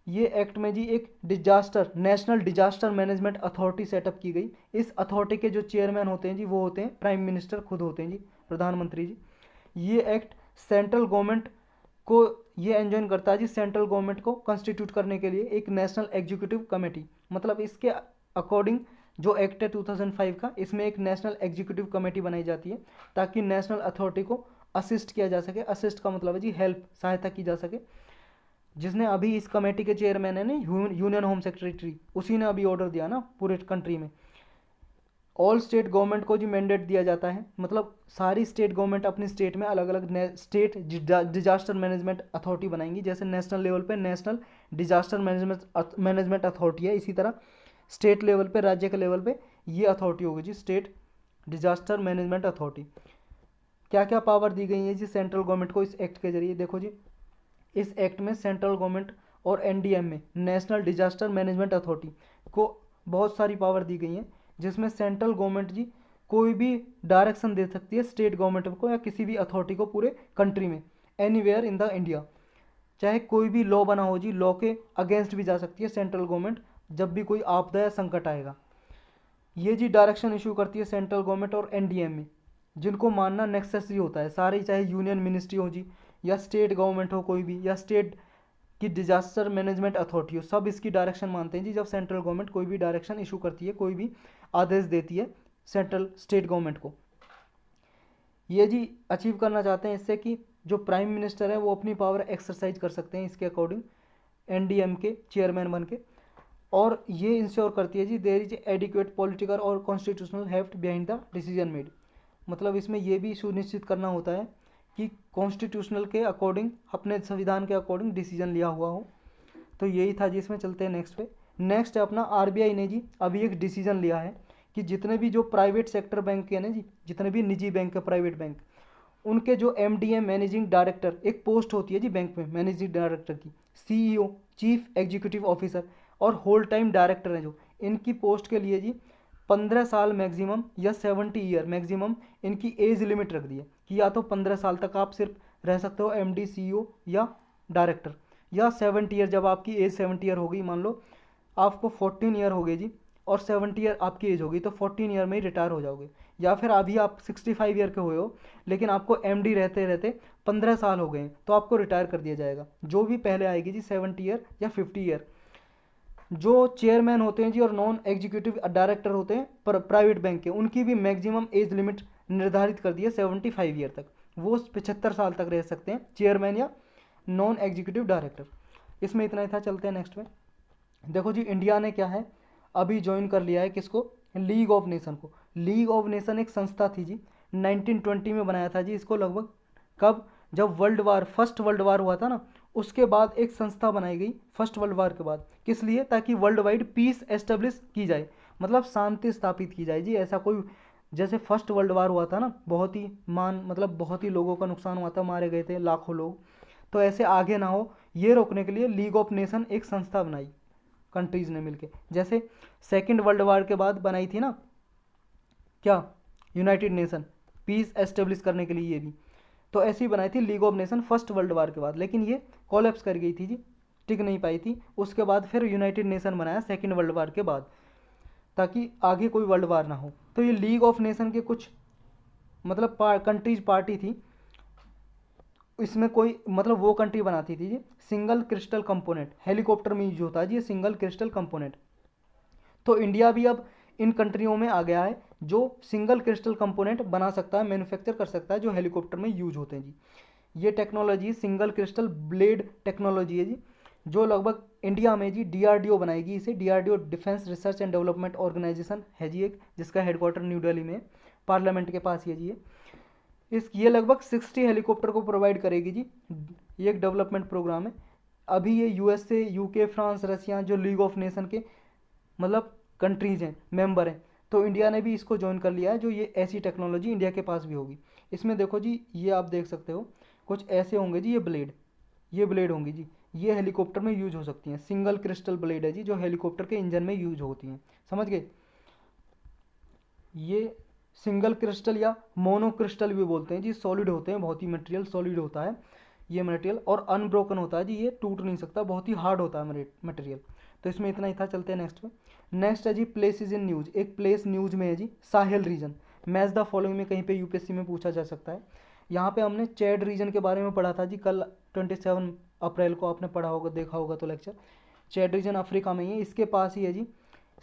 ये एक्ट में जी एक disaster, national disaster management authority setup की गई। इस अथॉरिटी के जो चेयरमैन होते हैं जी, वो होते हैं प्राइम मिनिस्टर, खुद होते हैं जी, प्रधानमंत्री जी। ये एक्ट सेंट्रल गवर्नमेंट को ये एंजॉइन करता है जी, सेंट्रल गवर्नमेंट को कंस्टिट्यूट करने के लिए एक नेशनल एग्जीक्यूटिव कमेटी, मतलब इसके अकॉर्डिंग जो एक्ट है 2005 का, इसमें एक नेशनल एग्जीक्यूटिव कमेटी बनाई जाती है ताकि नेशनल अथॉरिटी को असिस्ट किया जा सके। असिस्ट का मतलब है जी हेल्प, सहायता की जा सके। जिसने अभी इस कमेटी के चेयरमैन है ना, यूनियन होम सेक्रेटरी, उसी ने अभी ऑर्डर दिया ना पूरे कंट्री में। ऑल स्टेट गवर्नमेंट को जी मैंडेट दिया जाता है, मतलब सारी स्टेट गवर्नमेंट अपनी स्टेट में अलग अलग स्टेट डिजास्टर मैनेजमेंट अथॉरिटी बनाएंगी। जैसे नेशनल लेवल पे नेशनल डिजास्टर मैनेजमेंट अथॉरिटी है, इसी तरह स्टेट लेवल पे, राज्य के लेवल पे ये अथॉरिटी होगी जी, स्टेट डिजास्टर मैनेजमेंट अथॉरिटी। क्या क्या पावर दी गई है जी सेंट्रल गवर्नमेंट को इस एक्ट के जरिए? देखो जी, इस एक्ट में सेंट्रल गवर्नमेंट और एनडीएम में, नेशनल डिजास्टर मैनेजमेंट अथॉरिटी को बहुत सारी पावर दी गई हैं, जिसमें सेंट्रल गवर्नमेंट जी कोई भी डायरेक्शन दे सकती है स्टेट गवर्नमेंट को या किसी भी अथॉरिटी को पूरे कंट्री में, एनीवेयर इन द इंडिया। चाहे कोई भी लॉ बना हो जी, लॉ के अगेंस्ट भी जा सकती है सेंट्रल गवर्नमेंट जब भी कोई आपदा या संकट आएगा। ये जी डायरेक्शन इशू करती है सेंट्रल गवर्नमेंट और एनडीएम में, जिनको मानना नेसेसरी होता है सारी, चाहे यूनियन मिनिस्ट्री हो जी या स्टेट गवर्नमेंट हो कोई भी, या स्टेट की डिजास्टर मैनेजमेंट अथॉरिटी हो, सब इसकी डायरेक्शन मानते हैं जी जब सेंट्रल गवर्नमेंट कोई भी डायरेक्शन इशू करती है, कोई भी आदेश देती है सेंट्रल स्टेट गवर्नमेंट को। ये जी अचीव करना चाहते हैं इससे कि जो प्राइम मिनिस्टर है वो अपनी पावर एक्सरसाइज कर सकते हैं इसके अकॉर्डिंग, एनडीएम के चेयरमैन बन के। और ये इंश्योर करती है जी देयर इज एडिक्वेट पॉलिटिकल और constitutional heft behind the decision made, मतलब इसमें यह भी सुनिश्चित करना होता है कि कॉन्स्टिट्यूशनल के अकॉर्डिंग, अपने संविधान के अकॉर्डिंग डिसीजन लिया हुआ हो। तो यही था जी, इसमें चलते हैं नेक्स्ट पे। नेक्स्ट है अपना आरबीआई ने जी अभी एक डिसीजन लिया है कि जितने भी जो प्राइवेट सेक्टर बैंक है ना जी, जितने भी निजी बैंक है, प्राइवेट बैंक, उनके जो एमडीएम मैनेजिंग डायरेक्टर, एक पोस्ट होती है जी बैंक में मैनेजिंग डायरेक्टर की, सीईओ चीफ एग्जीक्यूटिव ऑफिसर और होल टाइम डायरेक्टर है जो, इनकी पोस्ट के लिए जी 15 साल मैक्सिमम या 70 ईयर मैक्सिमम इनकी एज लिमिट रख दी है कि या तो 15 साल तक आप सिर्फ रह सकते हो एमडी, सीईओ या डायरेक्टर, या 70 ईयर, जब आपकी एज 70 ईयर हो गई, मान लो आपको 14 ईयर हो गए जी और 70 ईयर आपकी एज होगी, तो 14 ईयर में ही रिटायर हो जाओगे। या फिर अभी आप 65 ईयर के हुए हो लेकिन आपको एमडी रहते रहते 15 साल हो गए, तो आपको रिटायर कर दिया जाएगा, जो भी पहले आएगी जी 70 ईयर या 50 ईयर। जो चेयरमैन होते हैं जी और नॉन एग्जीक्यूटिव डायरेक्टर होते हैं प्राइवेट बैंक के, उनकी भी मैक्सिमम एज लिमिट निर्धारित कर दी है 75 ईयर तक, वो 75 साल तक रह सकते हैं चेयरमैन या नॉन एग्जीक्यूटिव डायरेक्टर। इसमें इतना ही था, चलते हैं नेक्स्ट में। देखो जी, इंडिया ने क्या है अभी ज्वाइन कर लिया है किसको? लीग ऑफ नेशन को। लीग ऑफ नेशन एक संस्था थी जी, 1920 में बनाया था जी इसको, लगभग कब? जब फर्स्ट वर्ल्ड वार हुआ था ना, उसके बाद एक संस्था बनाई गई फर्स्ट वर्ल्ड वार के बाद। किस लिए? ताकि वर्ल्ड वाइड पीस एस्टेब्लिश की जाए, मतलब शांति स्थापित की जाए जी। ऐसा कोई, जैसे फर्स्ट वर्ल्ड वार हुआ था ना, बहुत ही मतलब बहुत ही लोगों का नुकसान हुआ था, मारे गए थे लाखों लोग, तो ऐसे आगे ना हो ये रोकने के लिए लीग ऑफ नेशन एक संस्था बनाई कंट्रीज ने मिलके। जैसे सेकेंड वर्ल्ड वार के बाद बनाई थी ना क्या, यूनाइटेड नेशन, पीस एस्टेब्लिश करने के लिए, ये भी तो ऐसी बनाई थी league of nation first world war के बाद, लेकिन ये कोलैप्स कर गई थी जी, टिक नहीं पाई थी। उसके बाद फिर यूनाइटेड नेशन बनाया सेकेंड वर्ल्ड वार के बाद, ताकि आगे कोई वर्ल्ड वार ना हो। तो ये लीग ऑफ नेशन के कुछ मतलब कंट्रीज पार्टी थी, इसमें कोई मतलब वो कंट्री बनाती थी जी सिंगल क्रिस्टल कंपोनेंट, हेलीकॉप्टर में यूज होता है जी ये सिंगल क्रिस्टल कंपोनेंट। तो इंडिया भी अब इन कंट्रियों में आ गया है जो सिंगल क्रिस्टल कंपोनेंट बना सकता है, मैन्युफैक्चर कर सकता है, जो हेलीकॉप्टर में यूज होते हैं जी। ये technology single crystal blade technology है जी, जो लगभग इंडिया में जी डीआरडीओ बनाएगी इसे। DRDO defence research and development organisation है जी एक, जिसका हेडक्वार्टर न्यू दिल्ली में है, पार्लियामेंट के पास है जी ये लगभग 60 हेलीकॉप्टर को प्रोवाइड करेगी जी, ये एक डेवलपमेंट प्रोग्राम है। अभी ये यूएसए, यूके, फ्रांस, रसिया जो लीग ऑफ नेशन के मतलब कंट्रीज़ हैं, मेंबर हैं, तो इंडिया ने भी इसको ज्वाइन कर लिया है, जो ये ऐसी टेक्नोलॉजी इंडिया के पास भी होगी। इसमें देखो जी, ये आप देख सकते हो कुछ ऐसे होंगे जी, ये ब्लेड होंगी जी, ये हेलीकॉप्टर में यूज हो सकती हैं। सिंगल क्रिस्टल ब्लेड है जी, जो हेलीकॉप्टर के इंजन में यूज होती हैं, समझ गए। ये सिंगल क्रिस्टल या मोनो क्रिस्टल भी बोलते हैं जी, सॉलिड होते हैं, बहुत ही मटेरियल सॉलिड होता है ये मटेरियल, और अनब्रोकन होता है जी, ये टूट नहीं सकता, बहुत ही हार्ड होता है मटेरियल। तो इसमें इतना ही था, चलते हैं नेक्स्ट पे। नेक्स्ट है जी प्लेसेस इन न्यूज। एक प्लेस न्यूज में है जी, Sahel region. Match the following में कहीं पे यूपीएससी में पूछा जा सकता है। यहाँ पे हमने चैड रीजन के बारे में पढ़ा था जी, कल 27 अप्रैल को आपने पढ़ा होगा, देखा होगा तो लेक्चर। चैड रीजन अफ्रीका में ही है, इसके पास ही है जी।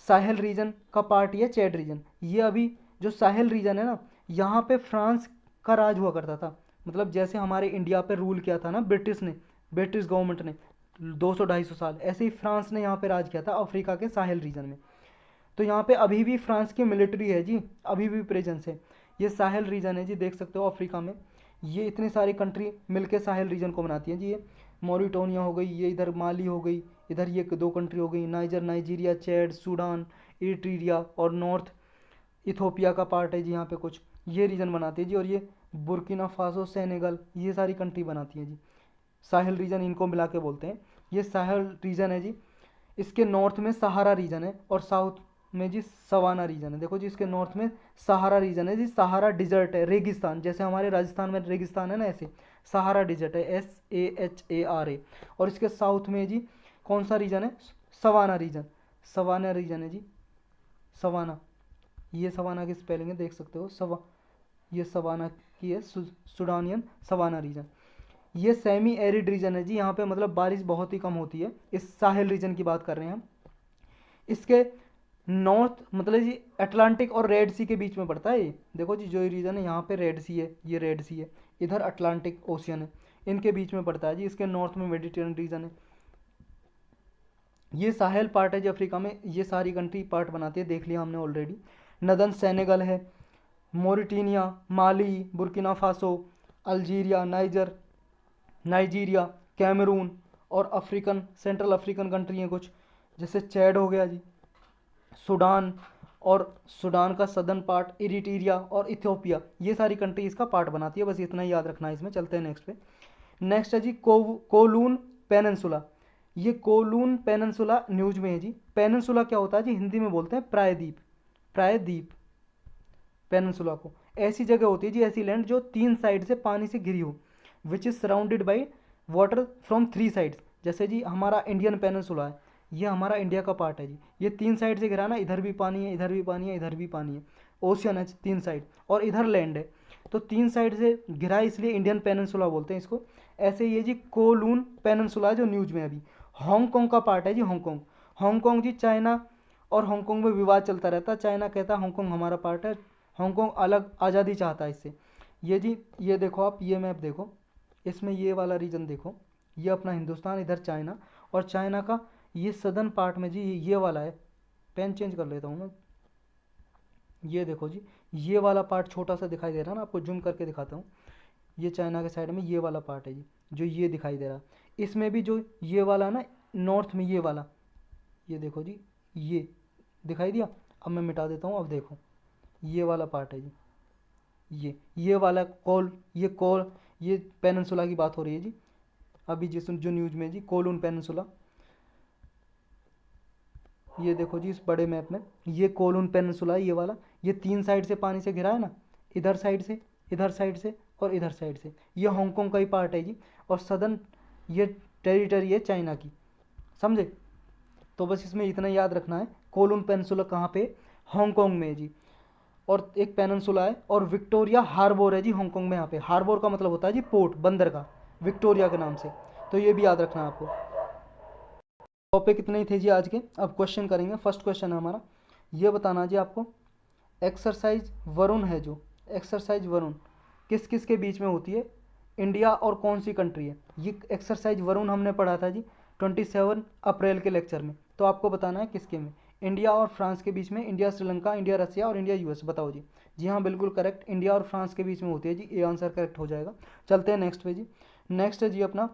साहेल रीजन का पार्ट ही है चैड रीजन। ये अभी जो साहेल रीजन है ना, यहाँ पे फ्रांस का राज हुआ करता था। मतलब जैसे हमारे इंडिया पे रूल किया था ना ब्रिटिश ने, ब्रिटिश गवर्नमेंट ने 200-250 साल, ऐसे ही फ्रांस ने यहाँ पे राज किया था अफ्रीका के साहेल रीजन में। तो यहाँ पे अभी भी फ्रांस की मिलिट्री है जी, अभी भी प्रेजेंस है। ये साहेल रीजन है जी, देख सकते हो अफ्रीका में। ये इतनी सारी कंट्री मिलके साहेल रीजन को बनाती हैं जी। ये मॉरिटोनिया हो गई, ये इधर माली हो गई, इधर ये 2 कंट्री हो गई, नाइजीरिया, चैड, सूडान, इरीट्रिया और नॉर्थ इथोपिया का पार्ट है जी यहाँ पे कुछ, ये रीजन बनाती है जी। और ये बुर्किना फासो, सेनेगल, ये सारी कंट्री बनाती है जी। साहेल रीजन इनको मिला के बोलते हैं। ये साहेल रीजन है जी, इसके नॉर्थ में सहारा रीजन है और साउथ में जी सवाना रीजन है। देखो जी, इसके नॉर्थ में सहारा रीजन है जी, सहारा डिजर्ट है, रेगिस्तान, जैसे हमारे राजस्थान में रेगिस्तान है ना, ऐसे सहारा डिजर्ट है, SAHARA। और इसके साउथ में जी कौन सा रीजन है, सवाना रीजन, सवाना रीजन है जी, सवाना। ये सवाना की स्पेलिंग है, देख सकते हो, ये सवाना की है, सुडानियन सवाना रीजन। ये सेमी एरिड रीजन है जी, यहाँ पे मतलब बारिश बहुत ही कम होती है, इस साहेल रीजन की बात कर रहे हैं हम। इसके नॉर्थ मतलब जी अटलांटिक और रेड सी के बीच में पड़ता है ये। देखो जी, जो ये रीजन है यहाँ पे रेड सी है, ये रेड सी है, इधर अटलांटिक ओशियन है, इनके बीच में पड़ता है जी। इसके नॉर्थ में मेडिटेरियन रीजन है। ये साहेल पार्ट है जी अफ्रीका में, ये सारी कंट्री पार्ट बनाती है, देख लिया हमने ऑलरेडी। नदन सेनेगल है, Mauritania, Mali, Burkina Faso, Algeria, Nigeria, Cameroon और अफ्रीकन, सेंट्रल अफ्रीकन कंट्री हैं कुछ, जैसे चैड हो गया जी, सूडान, और सूडान का सदर्न पार्ट, इरिट्रिया और इथियोपिया, ये सारी कंट्री इसका पार्ट बनाती है। बस इतना ही याद रखना है इसमें। चलते हैं नेक्स्ट पे। नेक्स्ट है जी कोलून पेनिनसुला। ये कोलून पेनिनसुला न्यूज में है जी। पेनिनसुला क्या होता है जी, हिंदी में बोलते हैं प्रायद्वीप, प्रायद्वीप। पेनिनसुला को ऐसी जगह होती है जी, ऐसी लैंड जो 3 साइड से पानी से घिरी हो, which is surrounded by water from 3 sides. जैसे जी हमारा इंडियन पेनिनसुला है, ये हमारा इंडिया का पार्ट है जी, ये 3 साइड से घिरा ना, इधर भी पानी है, इधर भी पानी है, इधर भी पानी है, ओशियन है 3 साइड, और इधर लैंड है, तो 3 साइड से घिरा है, इसलिए इंडियन पेनिनसुला बोलते हैं इसको। ऐसे ये जी कोलून पेनिनसुला जो न्यूज में अभी हांगकांग का पार्ट है जी, हांगकांग। हांगकांग जी चाइना और हांगकांग में विवाद चलता रहता है, चाइना कहता है हांगकांग हमारा पार्ट है, हांगकांग अलग आज़ादी चाहता है इससे। ये जी, ये देखो आप, ये मैप देखो, इसमें ये वाला रीजन देखो, ये अपना हिंदुस्तान, इधर चाइना, और चाइना का ये सदर्न पार्ट में जी ये वाला है। पेन चेंज कर लेता हूँ मैं। ये देखो जी, ये वाला पार्ट छोटा सा दिखाई दे रहा है ना, आपको जूम करके दिखाता हूँ। ये चाइना के साइड में ये वाला पार्ट है जी, जो ये दिखाई दे रहा। इसमें भी जो ये वाला ना, नॉर्थ में ये वाला, ये देखो जी, ये दिखाई दिया। अब मैं मिटा देता हूँ, अब देखो ये वाला पार्ट है जी, ये वाला ये पेनिनसुला की बात हो रही है जी अभी, जिस जो न्यूज में जी कोलून पेनिनसुला। ये देखो जी, इस बड़े मैप में ये कोलून पेनिनसुला है, ये वाला, ये 3 साइड से पानी से घिरा है ना, इधर साइड से, इधर साइड से और इधर साइड से। ये हांगकांग का ही पार्ट है जी, और सदर्न ये टेरिटरी है चाइना की, समझे। तो बस इसमें इतना याद रखना है, कोलून पेनिनसुला कहाँ पे, हांगकांग में है जी। और एक पेनिनसुला है, और विक्टोरिया हार्बर है जी हांगकांग में। यहाँ पे हार्बर का मतलब होता है जी पोर्ट, बंदर का, विक्टोरिया के नाम से। तो ये भी याद रखना है आपको। टॉपिक इतने ही थे जी आज के। अब क्वेश्चन करेंगे। फर्स्ट क्वेश्चन है हमारा, ये बताना जी आपको, एक्सरसाइज वरुण है जो, एक्सरसाइज वरुण किस किस के बीच में होती है, इंडिया और कौन सी कंट्री है। ये एक्सरसाइज वरुण हमने पढ़ा था जी 27 अप्रैल के लेक्चर में। तो आपको बताना है किसके में, इंडिया और फ्रांस के बीच में, इंडिया श्रीलंका, इंडिया रसिया और इंडिया यूएस। बताओ जी। जी हाँ, बिल्कुल करेक्ट, इंडिया और फ्रांस के बीच में होती है जी, ये आंसर करेक्ट हो जाएगा। चलते हैं नेक्स्ट पे जी। नेक्स्ट है जी अपना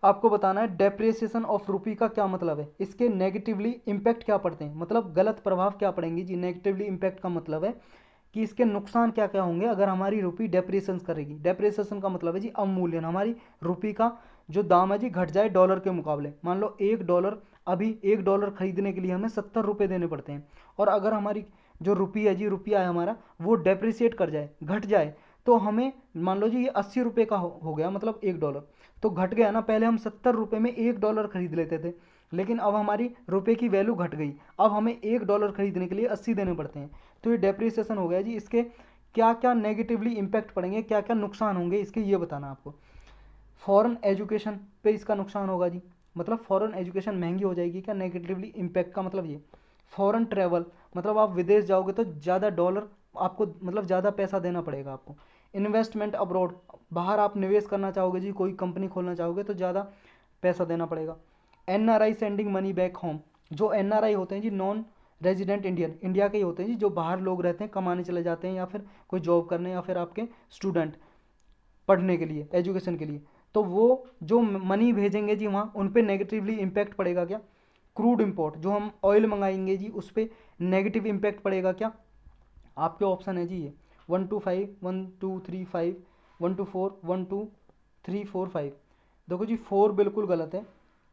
आपको बताना है डेप्रिसिएशन ऑफ रुपी का क्या मतलब है, इसके नेगेटिवली इम्पैक्ट क्या पड़ते हैं, मतलब गलत प्रभाव क्या पड़ेंगे जी। नेगेटिवली इम्पैक्ट का मतलब है कि इसके नुकसान क्या क्या होंगे अगर हमारी रुपी डेप्रिसिएशन करेगी। डेप्रिसिएशन का मतलब है जी अवमूल्यन, हमारी रुपी का जो दाम है जी घट जाए डॉलर के मुकाबले। मान लो $1, अभी $1 खरीदने के लिए हमें 70 रुपये देने पड़ते हैं, और अगर हमारी जो रुपी है जी, रुपया है हमारा, वो डेप्रिसिएट कर जाए, घट जाए, तो हमें मान लो जी ये 80 रुपये का हो गया, मतलब $1 तो घट गया ना। पहले हम 70 रुपये में $1 खरीद लेते थे, लेकिन अब हमारी रुपये की वैल्यू घट गई, अब हमें $1 खरीदने के लिए 80 देने पड़ते हैं। तो ये डेप्रिसिएशन हो गया जी। इसके क्या क्या नेगेटिवली इम्पैक्ट पड़ेंगे, क्या क्या नुकसान होंगे इसके, ये बताना आपको। फॉरेन एजुकेशन पे इसका नुकसान होगा जी, मतलब फॉरेन एजुकेशन महंगी हो जाएगी। क्या नेगेटिवली इम्पैक्ट का मतलब ये। फॉरेन ट्रैवल, मतलब आप विदेश जाओगे तो ज़्यादा डॉलर आपको, मतलब ज़्यादा पैसा देना पड़ेगा आपको। इन्वेस्टमेंट अब्रॉड, बाहर आप निवेश करना चाहोगे जी, कोई कंपनी खोलना चाहोगे तो ज़्यादा पैसा देना पड़ेगा। NRI sending money back home, जो एनआरआई होते हैं जी, नॉन रेजिडेंट इंडियन, इंडिया के ही होते हैं जी, जो बाहर लोग रहते हैं, कमाने चले जाते हैं या फिर कोई जॉब करने, या फिर आपके स्टूडेंट पढ़ने के लिए, एजुकेशन के लिए, तो वो जो मनी भेजेंगे जी वहाँ, उन पे नेगेटिवली इम्पैक्ट पड़ेगा क्या। क्रूड इंपोर्ट, जो हम ऑयल मंगाएंगे जी, उस पर नेगेटिव इम्पैक्ट पड़ेगा क्या। आपके ऑप्शन है जी ये 1 2 5 1 2 3 5 1 2 4 1 2 3 4 5। देखो जी 4 बिल्कुल गलत है,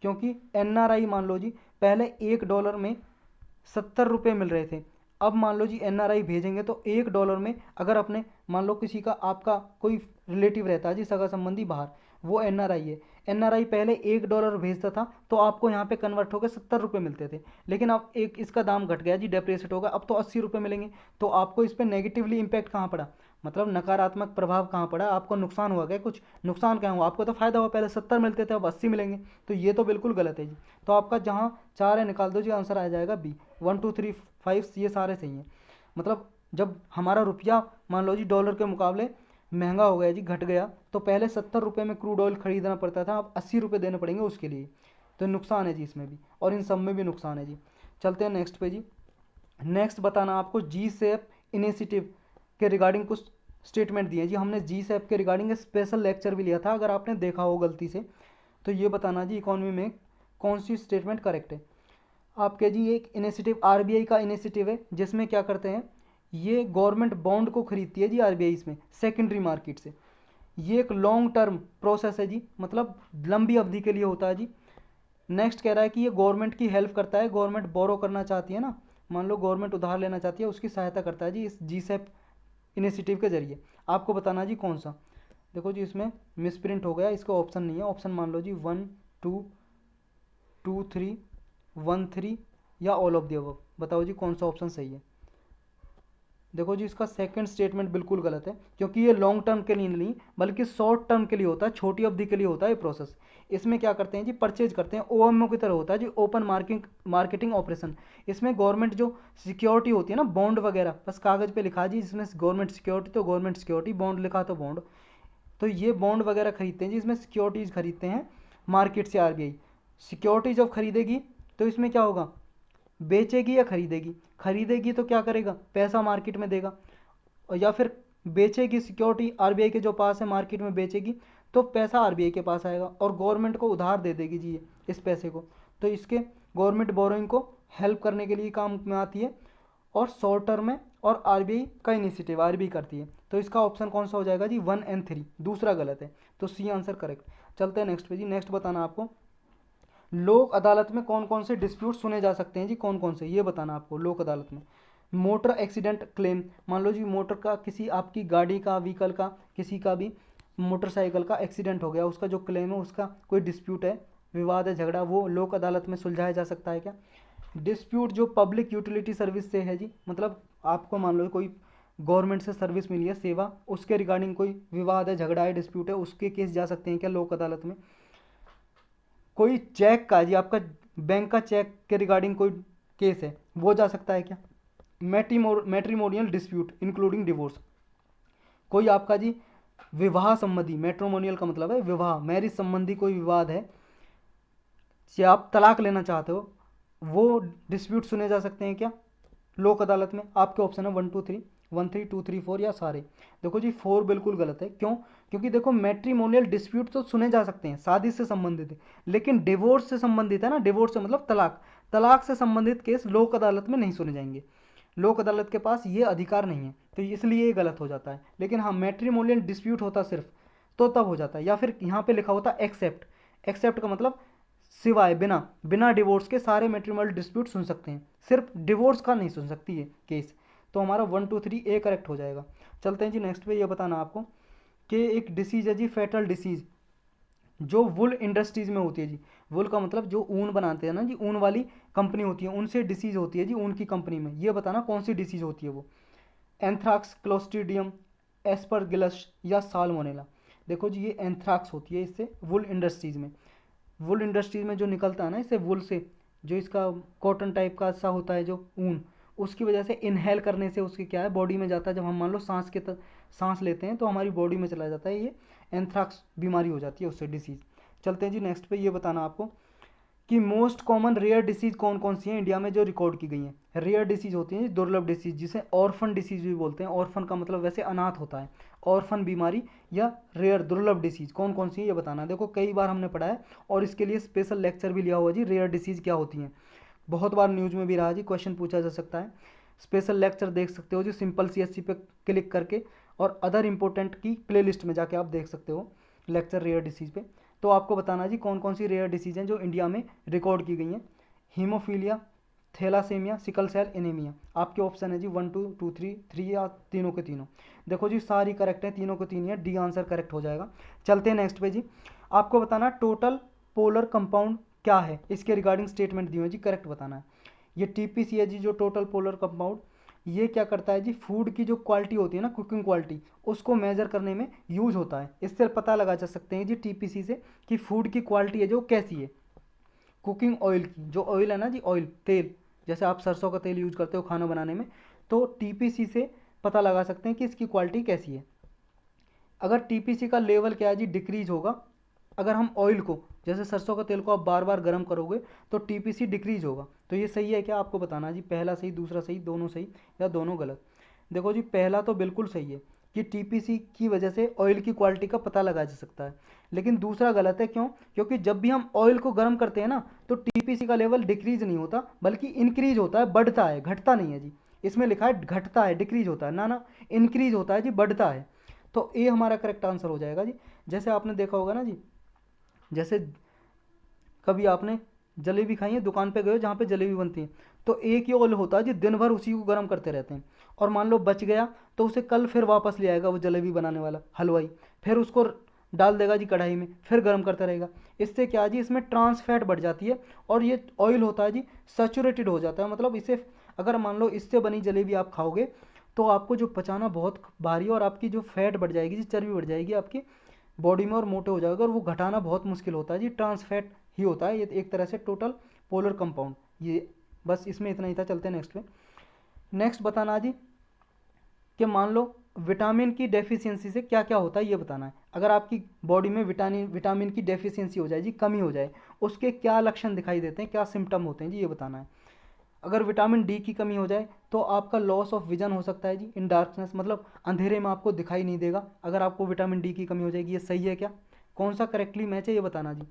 क्योंकि एनआरआई मान लो जी, पहले $1 में 70 रुपये मिल रहे थे, अब मान लो जी एनआरआई भेजेंगे तो $1 में, अगर अपने मान लो किसी का, आपका कोई रिलेटिव रहता है जी, सगा संबंधी बाहर, वो एनआरआई है, एनआरआई पहले $1 भेजता था तो आपको यहाँ पे कन्वर्ट होकर 70 रुपये मिलते थे, लेकिन अब एक इसका दाम घट गया जी, डेप्रिसिएट होगा, अब तो 80 रुपये मिलेंगे। तो आपको इस पर नेगेटिवली इम्पैक्ट कहाँ पड़ा, मतलब नकारात्मक प्रभाव कहाँ पड़ा, आपको नुकसान हुआ क्या कुछ, नुकसान क्या हुआ, आपको तो फायदा हुआ, पहले 70 मिलते थे अब 80 मिलेंगे, तो ये तो बिल्कुल गलत है जी। तो आपका जहाँ 4 है निकाल दो जी, आंसर आ जाएगा बी। 1 2 3 5 ये सारे सही हैं। मतलब जब हमारा रुपया मान लो जी डॉलर के मुकाबले महंगा हो गया जी, घट गया, तो पहले 70 रुपये में क्रूड ऑयल खरीदना पड़ता था, अब 80 रुपये देने पड़ेंगे उसके लिए। तो नुकसान है जी इसमें भी, और इन सब में भी नुकसान है जी। चलते हैं नेक्स्ट पे जी। नेक्स्ट बताना आपको जी सैप इनिशिएटिव के रिगार्डिंग कुछ स्टेटमेंट दिए जी। हमने जी सैप के रिगार्डिंग स्पेशल लेक्चर भी लिया था, अगर आपने देखा हो गलती से, तो ये बताना जी इकोनॉमी में कौन सी स्टेटमेंट करेक्ट है। आपके जी एक इनिशिएटिव आरबीआई का इनिशिएटिव है, जिसमें क्या करते हैं, ये गवर्नमेंट बॉन्ड को खरीदती है जी आरबीआई इसमें सेकेंडरी मार्केट से। ये एक लॉन्ग टर्म प्रोसेस है जी, मतलब लंबी अवधि के लिए होता है जी। नेक्स्ट कह रहा है कि ये गवर्नमेंट की हेल्प करता है, गवर्नमेंट बोरो करना चाहती है ना, मान लो गवर्नमेंट उधार लेना चाहती है, उसकी सहायता करता है जी इस जी सैप इनिशिएटिव के जरिए। आपको बताना जी कौन सा। देखो जी इसमें मिसप्रिंट हो गया, इसका ऑप्शन नहीं है, ऑप्शन मान लो जी 1 2 2 3 1 3 या ऑल ऑफ द अबव। बताओ जी कौन सा ऑप्शन सही है। देखो जी इसका सेकंड स्टेटमेंट बिल्कुल गलत है, क्योंकि ये लॉन्ग टर्म के लिए नहीं बल्कि शॉर्ट टर्म के लिए होता है, छोटी अवधि के लिए होता है ये प्रोसेस। इसमें क्या करते हैं जी, परचेज करते हैं, ओएमओ की तरह होता है जी, ओपन मार्केटिंग ऑपरेशन। इसमें गवर्नमेंट जो सिक्योरिटी होती है ना, बॉन्ड वगैरह, बस कागज़ पे लिखा जी इसमें गवर्नमेंट सिक्योरिटी तो गवर्नमेंट सिक्योरिटी, बॉन्ड लिखा तो बॉन्ड, तो ये बॉन्ड वगैरह खरीदते हैं जी, इसमें सिक्योरिटीज़ खरीदते हैं मार्केट से आरबीआई। सिक्योरिटी जब खरीदेगी तो इसमें क्या होगा, बेचेगी या खरीदेगी, खरीदेगी तो क्या करेगा, पैसा मार्केट में देगा, और या फिर बेचेगी सिक्योरिटी आरबीआई के जो पास है, मार्केट में बेचेगी तो पैसा आरबीआई के पास आएगा, और गवर्नमेंट को उधार दे देगी जी इस पैसे को। तो इसके गवर्नमेंट बोरोइंग को हेल्प करने के लिए काम में आती है, और शॉर्ट टर्म में, और आरबीआई का इनिशिएटिव आरबीआई करती है। तो इसका ऑप्शन कौन सा हो जाएगा जी, 1 और 3, दूसरा गलत है, तो सी आंसर करेक्ट। चलते हैं नेक्स्ट पे जी। नेक्स्ट बताना आपको लोक अदालत में कौन कौन से डिस्प्यूट सुने जा सकते हैं जी, कौन कौन से, ये बताना आपको लोक अदालत में। मोटर एक्सीडेंट क्लेम, मान लो जी मोटर का, किसी आपकी गाड़ी का, व्हीकल का, किसी का भी मोटरसाइकिल का एक्सीडेंट हो गया, उसका जो क्लेम है, उसका कोई डिस्प्यूट है, विवाद है, झगड़ा, वो लोक अदालत में सुलझाया जा सकता है क्या। डिस्प्यूट जो पब्लिक यूटिलिटी सर्विस से है जी, मतलब आपको मान लो कोई गवर्नमेंट से सर्विस मिली है, सेवा, उसके रिगार्डिंग कोई विवाद है, झगड़ा है, डिस्प्यूट है, उसके केस जा सकते हैं क्या लोक अदालत में। कोई चेक का जी, आपका बैंक का चेक के रिगार्डिंग कोई केस है, वो जा सकता है क्या। मैट्रिमोनियल डिस्प्यूट इंक्लूडिंग डिवोर्स, कोई आपका जी विवाह संबंधी, मैट्रिमोनियल का मतलब है विवाह, मैरिज संबंधी कोई विवाद है, या आप तलाक लेना चाहते हो, वो डिस्प्यूट सुने जा सकते हैं क्या लोक अदालत में। आपके ऑप्शन है 1 2 3। 1 3 2 3 4 या सारे। देखो जी 4 बिल्कुल गलत है। क्यों? क्योंकि देखो मैट्रिमोनियल डिस्प्यूट तो सुने जा सकते हैं, शादी से संबंधित है, लेकिन डिवोर्स से संबंधित है ना, डिवोर्स से मतलब तलाक, तलाक से संबंधित केस लोक अदालत में नहीं सुने जाएंगे, लोक अदालत के पास ये अधिकार नहीं है, तो इसलिए ये गलत हो जाता है। लेकिन हाँ मैट्रिमोनियल डिस्प्यूट होता सिर्फ तो तब हो जाता है, या फिर यहाँ पे लिखा होता एक्सेप्ट, एक्सेप्ट का मतलब सिवाय, बिना, बिना डिवोर्स के सारे मैट्रिमोनियल डिस्प्यूट सुन सकते हैं, सिर्फ डिवोर्स का नहीं सुन सकती है केस। तो हमारा 1 2 3 ए करेक्ट हो जाएगा। चलते हैं जी नेक्स्ट पे। ये बताना आपको कि एक डिसीज है जी, फैटल डिसीज, जो वुल इंडस्ट्रीज में होती है जी। वुल का मतलब जो ऊन बनाते हैं ना जी, ऊन वाली कंपनी होती है, उनसे डिसीज होती है जी ऊन की कंपनी में। ये बताना कौन सी डिसीज होती है वो। एंथ्राक्स, क्लोस्ट्रीडियम, एस्परगिलस या साल्मोनेला। देखो जी ये एंथ्राक्स होती है इससे, वुल इंडस्ट्रीज में, वुल इंडस्ट्रीज में जो निकलता है ना इससे, वुल से, जो इसका कॉटन टाइप का सा होता है जो ऊन, उसकी वजह से इनहेल करने से उसके क्या है बॉडी में जाता है। जब हम मान लो सांस लेते हैं तो हमारी बॉडी में चला जाता है, ये एंथ्राक्स बीमारी हो जाती है उससे, डिसीज। चलते हैं जी नेक्स्ट पे। ये बताना आपको कि मोस्ट कॉमन रेयर डिसीज कौन कौन सी हैं इंडिया में जो रिकॉर्ड की गई हैं। रेयर डिसीज होती हैं दुर्लभ डिसीज, जिसे ऑर्फन डिसीज भी बोलते हैं। ऑर्फन का मतलब वैसे अनाथ होता है, ऑर्फन बीमारी या रेयर दुर्लभ डिसीज कौन कौन सी है ये बताना है। देखो कई बार हमने पढ़ा है और इसके लिए स्पेशल लेक्चर भी लिया हुआ जी, रेयर डिसीज क्या होती हैं, बहुत बार न्यूज़ में भी रहा जी, क्वेश्चन पूछा जा सकता है। स्पेशल लेक्चर देख सकते हो जी सिंपल CSC पे क्लिक करके, और अदर इंपॉर्टेंट की प्लेलिस्ट में जाके आप देख सकते हो लेक्चर रेयर डिसीज पे। तो आपको बताना जी कौन कौन सी रेयर डिसीज हैं जो इंडिया में रिकॉर्ड की गई हैं। Haemophilia, thalassaemia, sickle cell anaemia. आपके ऑप्शन है जी 1 2 2 3 या तीनों के तीनों। देखो जी सारी करेक्ट है, तीनों के तीन है, डी आंसर करेक्ट हो जाएगा। चलते हैं नेक्स्ट पे जी। आपको बताना टोटल पोलर कंपाउंड क्या है, इसके रिगार्डिंग स्टेटमेंट दी हुई है जी, करेक्ट बताना है। ये TPC है जी, जो टोटल पोलर कंपाउंड, ये क्या करता है जी, फूड की जो क्वालिटी होती है ना, कुकिंग क्वालिटी, उसको मेजर करने में यूज होता है। इससे पता लगा जा सकते हैं जी TPC से कि फूड की क्वालिटी है जो कैसी है। कुकिंग ऑयल की, जो ऑयल है ना जी, ऑयल तेल, जैसे आप सरसों का तेल यूज करते हो खाना बनाने में, तो TPC से पता लगा सकते हैं कि इसकी क्वालिटी कैसी है। अगर TPC का लेवल क्या है जी, डिक्रीज होगा। अगर हम ऑयल को, जैसे सरसों का तेल को आप बार बार गर्म करोगे तो TPC डिक्रीज होगा। तो ये सही है क्या, आपको बताना जी, पहला सही, दूसरा सही, दोनों सही या दोनों गलत। देखो जी पहला तो बिल्कुल सही है कि TPC की वजह से ऑयल की क्वालिटी का पता लगाया जा सकता है, लेकिन दूसरा गलत है। क्यों? क्योंकि जब भी हम ऑयल को गर्म करते हैं ना तो TPC का लेवल डिक्रीज नहीं होता, बल्कि इंक्रीज होता है, बढ़ता है, घटता नहीं है जी। इसमें लिखा है घटता है, डिक्रीज होता है ना, ना इंक्रीज होता है जी, बढ़ता है। तो ए हमारा करेक्ट आंसर हो जाएगा जी। जैसे आपने देखा होगा ना जी, जैसे कभी आपने जलेबी खाई है, दुकान पे गए हो जहाँ पे जलेबी बनती है, तो एक ही ऑयल होता है जी, दिन भर उसी को गर्म करते रहते हैं, और मान लो बच गया तो उसे कल फिर वापस ले आएगा वो जलेबी बनाने वाला हलवाई, फिर उसको डाल देगा जी कढ़ाई में, फिर गर्म करता रहेगा। इससे क्या है जी, इसमें ट्रांस फैट बढ़ जाती है, और ये ऑयल होता है जी सैचुरेटेड हो जाता है। मतलब इसे, अगर मान लो इससे बनी जलेबी आप खाओगे तो आपको जो पचाना बहुत भारी है, और आपकी जो फैट बढ़ जाएगी जी, चर्बी बढ़ जाएगी आपकी बॉडी में, और मोटे हो जाओगे, और वो घटाना बहुत मुश्किल होता है जी, ट्रांस फैट ही होता है ये एक तरह से टोटल पोलर कंपाउंड। ये बस इसमें इतना ही था। चलते हैं नेक्स्ट पे। नेक्स्ट बताना जी कि मान लो विटामिन की डेफिशिएंसी से क्या क्या होता है ये बताना है। अगर आपकी बॉडी में विटामिन की डेफिशिएंसी हो जाए जी, कमी हो जाए, उसके क्या लक्षण दिखाई देते हैं, क्या सिम्टम होते हैं जी, ये बताना है। अगर विटामिन डी की कमी हो जाए तो आपका लॉस ऑफ विजन हो सकता है जी, इन डार्कनेस, मतलब अंधेरे में आपको दिखाई नहीं देगा अगर आपको विटामिन डी की कमी हो जाएगी। ये सही है क्या, कौन सा करेक्टली मैच है ये बताना जी।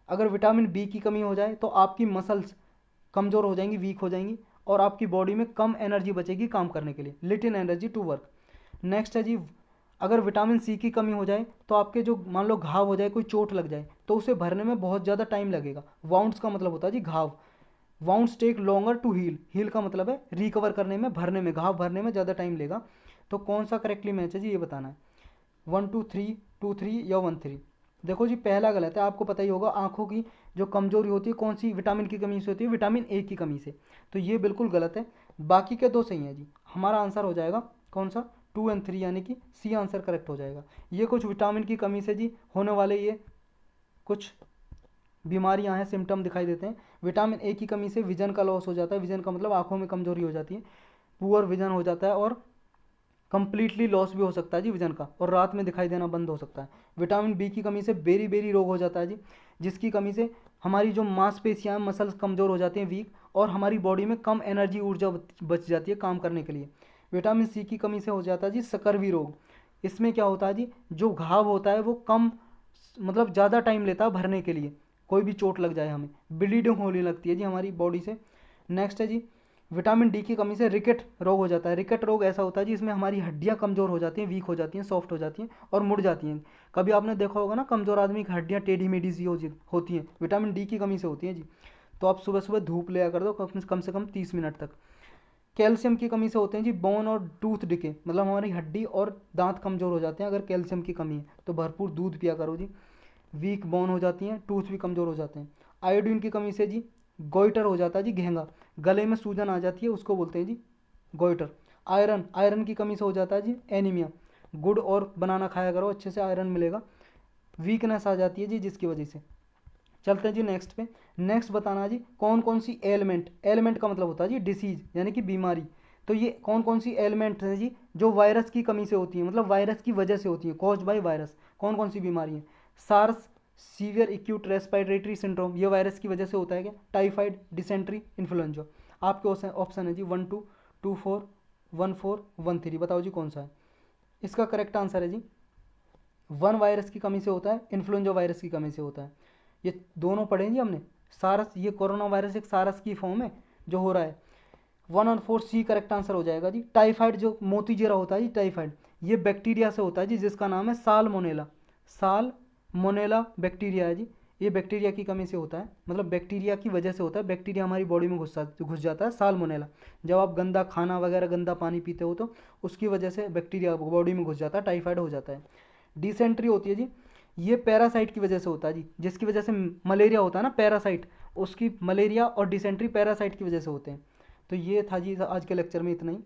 अगर विटामिन बी की कमी हो जाए तो आपकी मसल्स कमज़ोर हो जाएंगी, वीक हो जाएंगी, और आपकी बॉडी में कम एनर्जी बचेगी काम करने के लिए, little energy to work. Next है जी, अगर विटामिन सी की कमी हो जाए तो आपके जो मान लो घाव हो जाए, कोई चोट लग जाए, तो उसे भरने में बहुत ज़्यादा टाइम लगेगा। वाउंड्स का मतलब होता है जी घाव, wounds take longer to heal, heal का मतलब है रिकवर करने में, भरने में, घाव भरने में ज़्यादा टाइम लेगा। तो कौन सा करेक्टली मैच है जी ये बताना है। 1 2 3 2 3 या 1 3। देखो जी पहला गलत है, आपको पता ही होगा आंखों की जो कमजोरी होती है कौन सी विटामिन की कमी से होती है, विटामिन ए की कमी से, तो ये बिल्कुल गलत है। बाकी के दो सही हैं जी। हमारा आंसर हो जाएगा कौन सा, 2 और 3, यानी कि सी आंसर करेक्ट हो जाएगा। ये कुछ विटामिन की कमी से जी होने वाले ये कुछ बीमारियां हैं, सिम्टम दिखाई देते हैं। विटामिन ए की कमी से विजन का लॉस हो जाता है, विजन का मतलब आंखों में कमजोरी हो जाती है, पुअर विजन हो जाता है, और कंप्लीटली लॉस भी हो सकता है जी विजन का, और रात में दिखाई देना बंद हो सकता है। विटामिन बी की कमी से बेरी बेरी रोग हो जाता है जी, जिसकी कमी से हमारी जो मांसपेशियां मसल्स कमज़ोर हो जाती हैं, वीक, और हमारी बॉडी में कम एनर्जी, ऊर्जा बच जाती है काम करने के लिए। विटामिन सी की कमी से हो जाता है जी सकरवी रोग। इसमें क्या होता है जी, जो घाव होता है वो कम मतलब ज़्यादा टाइम लेता है भरने के लिए, कोई भी चोट लग जाए हमें, ब्लीडिंग होने लगती है जी हमारी बॉडी से। नेक्स्ट है जी विटामिन डी की कमी से रिकेट रोग हो जाता है। रिकेट रोग ऐसा होता है जी इसमें हमारी हड्डियां कमज़ोर हो जाती हैं, वीक हो जाती हैं, सॉफ्ट हो जाती हैं और मुड़ जाती हैं। कभी आपने देखा होगा ना कमज़ोर आदमी की हड्डियां टेढ़ी मेढ़ी सी होती हैं, विटामिन डी की कमी से होती हैं जी। तो आप सुबह सुबह धूप लिया कर दो कम से कम 30 मिनट तक। कैल्शियम की कमी से होते हैं जी बोन और टूथ डिके, मतलब हमारी हड्डी और दांत कमज़ोर हो जाते हैं अगर कैल्शियम की कमी है। तो भरपूर दूध पिया करो जी। वीक बोन हो जाती हैं, टूथ भी कमज़ोर हो जाते हैं। आयोडीन की कमी से जी गोइटर हो जाता है जी घेंगा, गले में सूजन आ जाती है, उसको बोलते हैं जी गोइटर। आयरन, आयरन की कमी से हो जाता है जी एनीमिया। गुड़ और बनाना खाया करो, अच्छे से आयरन मिलेगा। वीकनेस आ जाती है जी जिसकी वजह से। चलते हैं जी नेक्स्ट पे। नेक्स्ट बताना जी कौन कौन सी एलिमेंट, एलिमेंट का मतलब होता है जी डिसीज यानी कि बीमारी। तो ये कौन कौन सी एलिमेंट है जी जो वायरस की कमी से होती है, मतलब वायरस की वजह से होती है, कॉज बाय वायरस। कौन कौन सी बीमारी है? SARS, severe acute respiratory syndrome, ये वायरस की वजह से होता है क्या? Typhoid, dysentery, influenza. आपके ऑप्शन है जी 1 2, 2 4, 1 4, 1 3। बताओ जी कौन सा है इसका करेक्ट आंसर? है जी 1 वायरस की कमी से होता है, इन्फ्लुएंजा वायरस की कमी से होता है। ये दोनों पढ़े जी हमने। सारस, ये कोरोना वायरस एक सारस की फॉर्म है जो हो रहा है। 1 और 4 सी करेक्ट आंसर हो जाएगा जी। टाइफाइड जो मोतीजरा होता है जी, टाइफाइड ये बैक्टीरिया से होता है जी जिसका नाम है सालमोनेला। सालमोनेला बैक्टीरिया है जी। ये बैक्टीरिया की कमी से होता है, मतलब बैक्टीरिया की वजह से होता है, बैक्टीरिया हमारी बॉडी में घुस जाता है सालमोनेला। जब आप गंदा खाना वगैरह गंदा पानी पीते हो तो उसकी वजह से बैक्टीरिया बॉडी में घुस जाता है, टाइफाइड हो जाता है। डिसेंट्री होती है जी, ये पैरासाइट की वजह से होता है जी, जिसकी वजह से मलेरिया होता है ना पैरासाइट, उसकी मलेरिया और डिसेंट्री पैरासाइट की वजह से होते हैं। तो ये था जी आज के लेक्चर में इतना ही।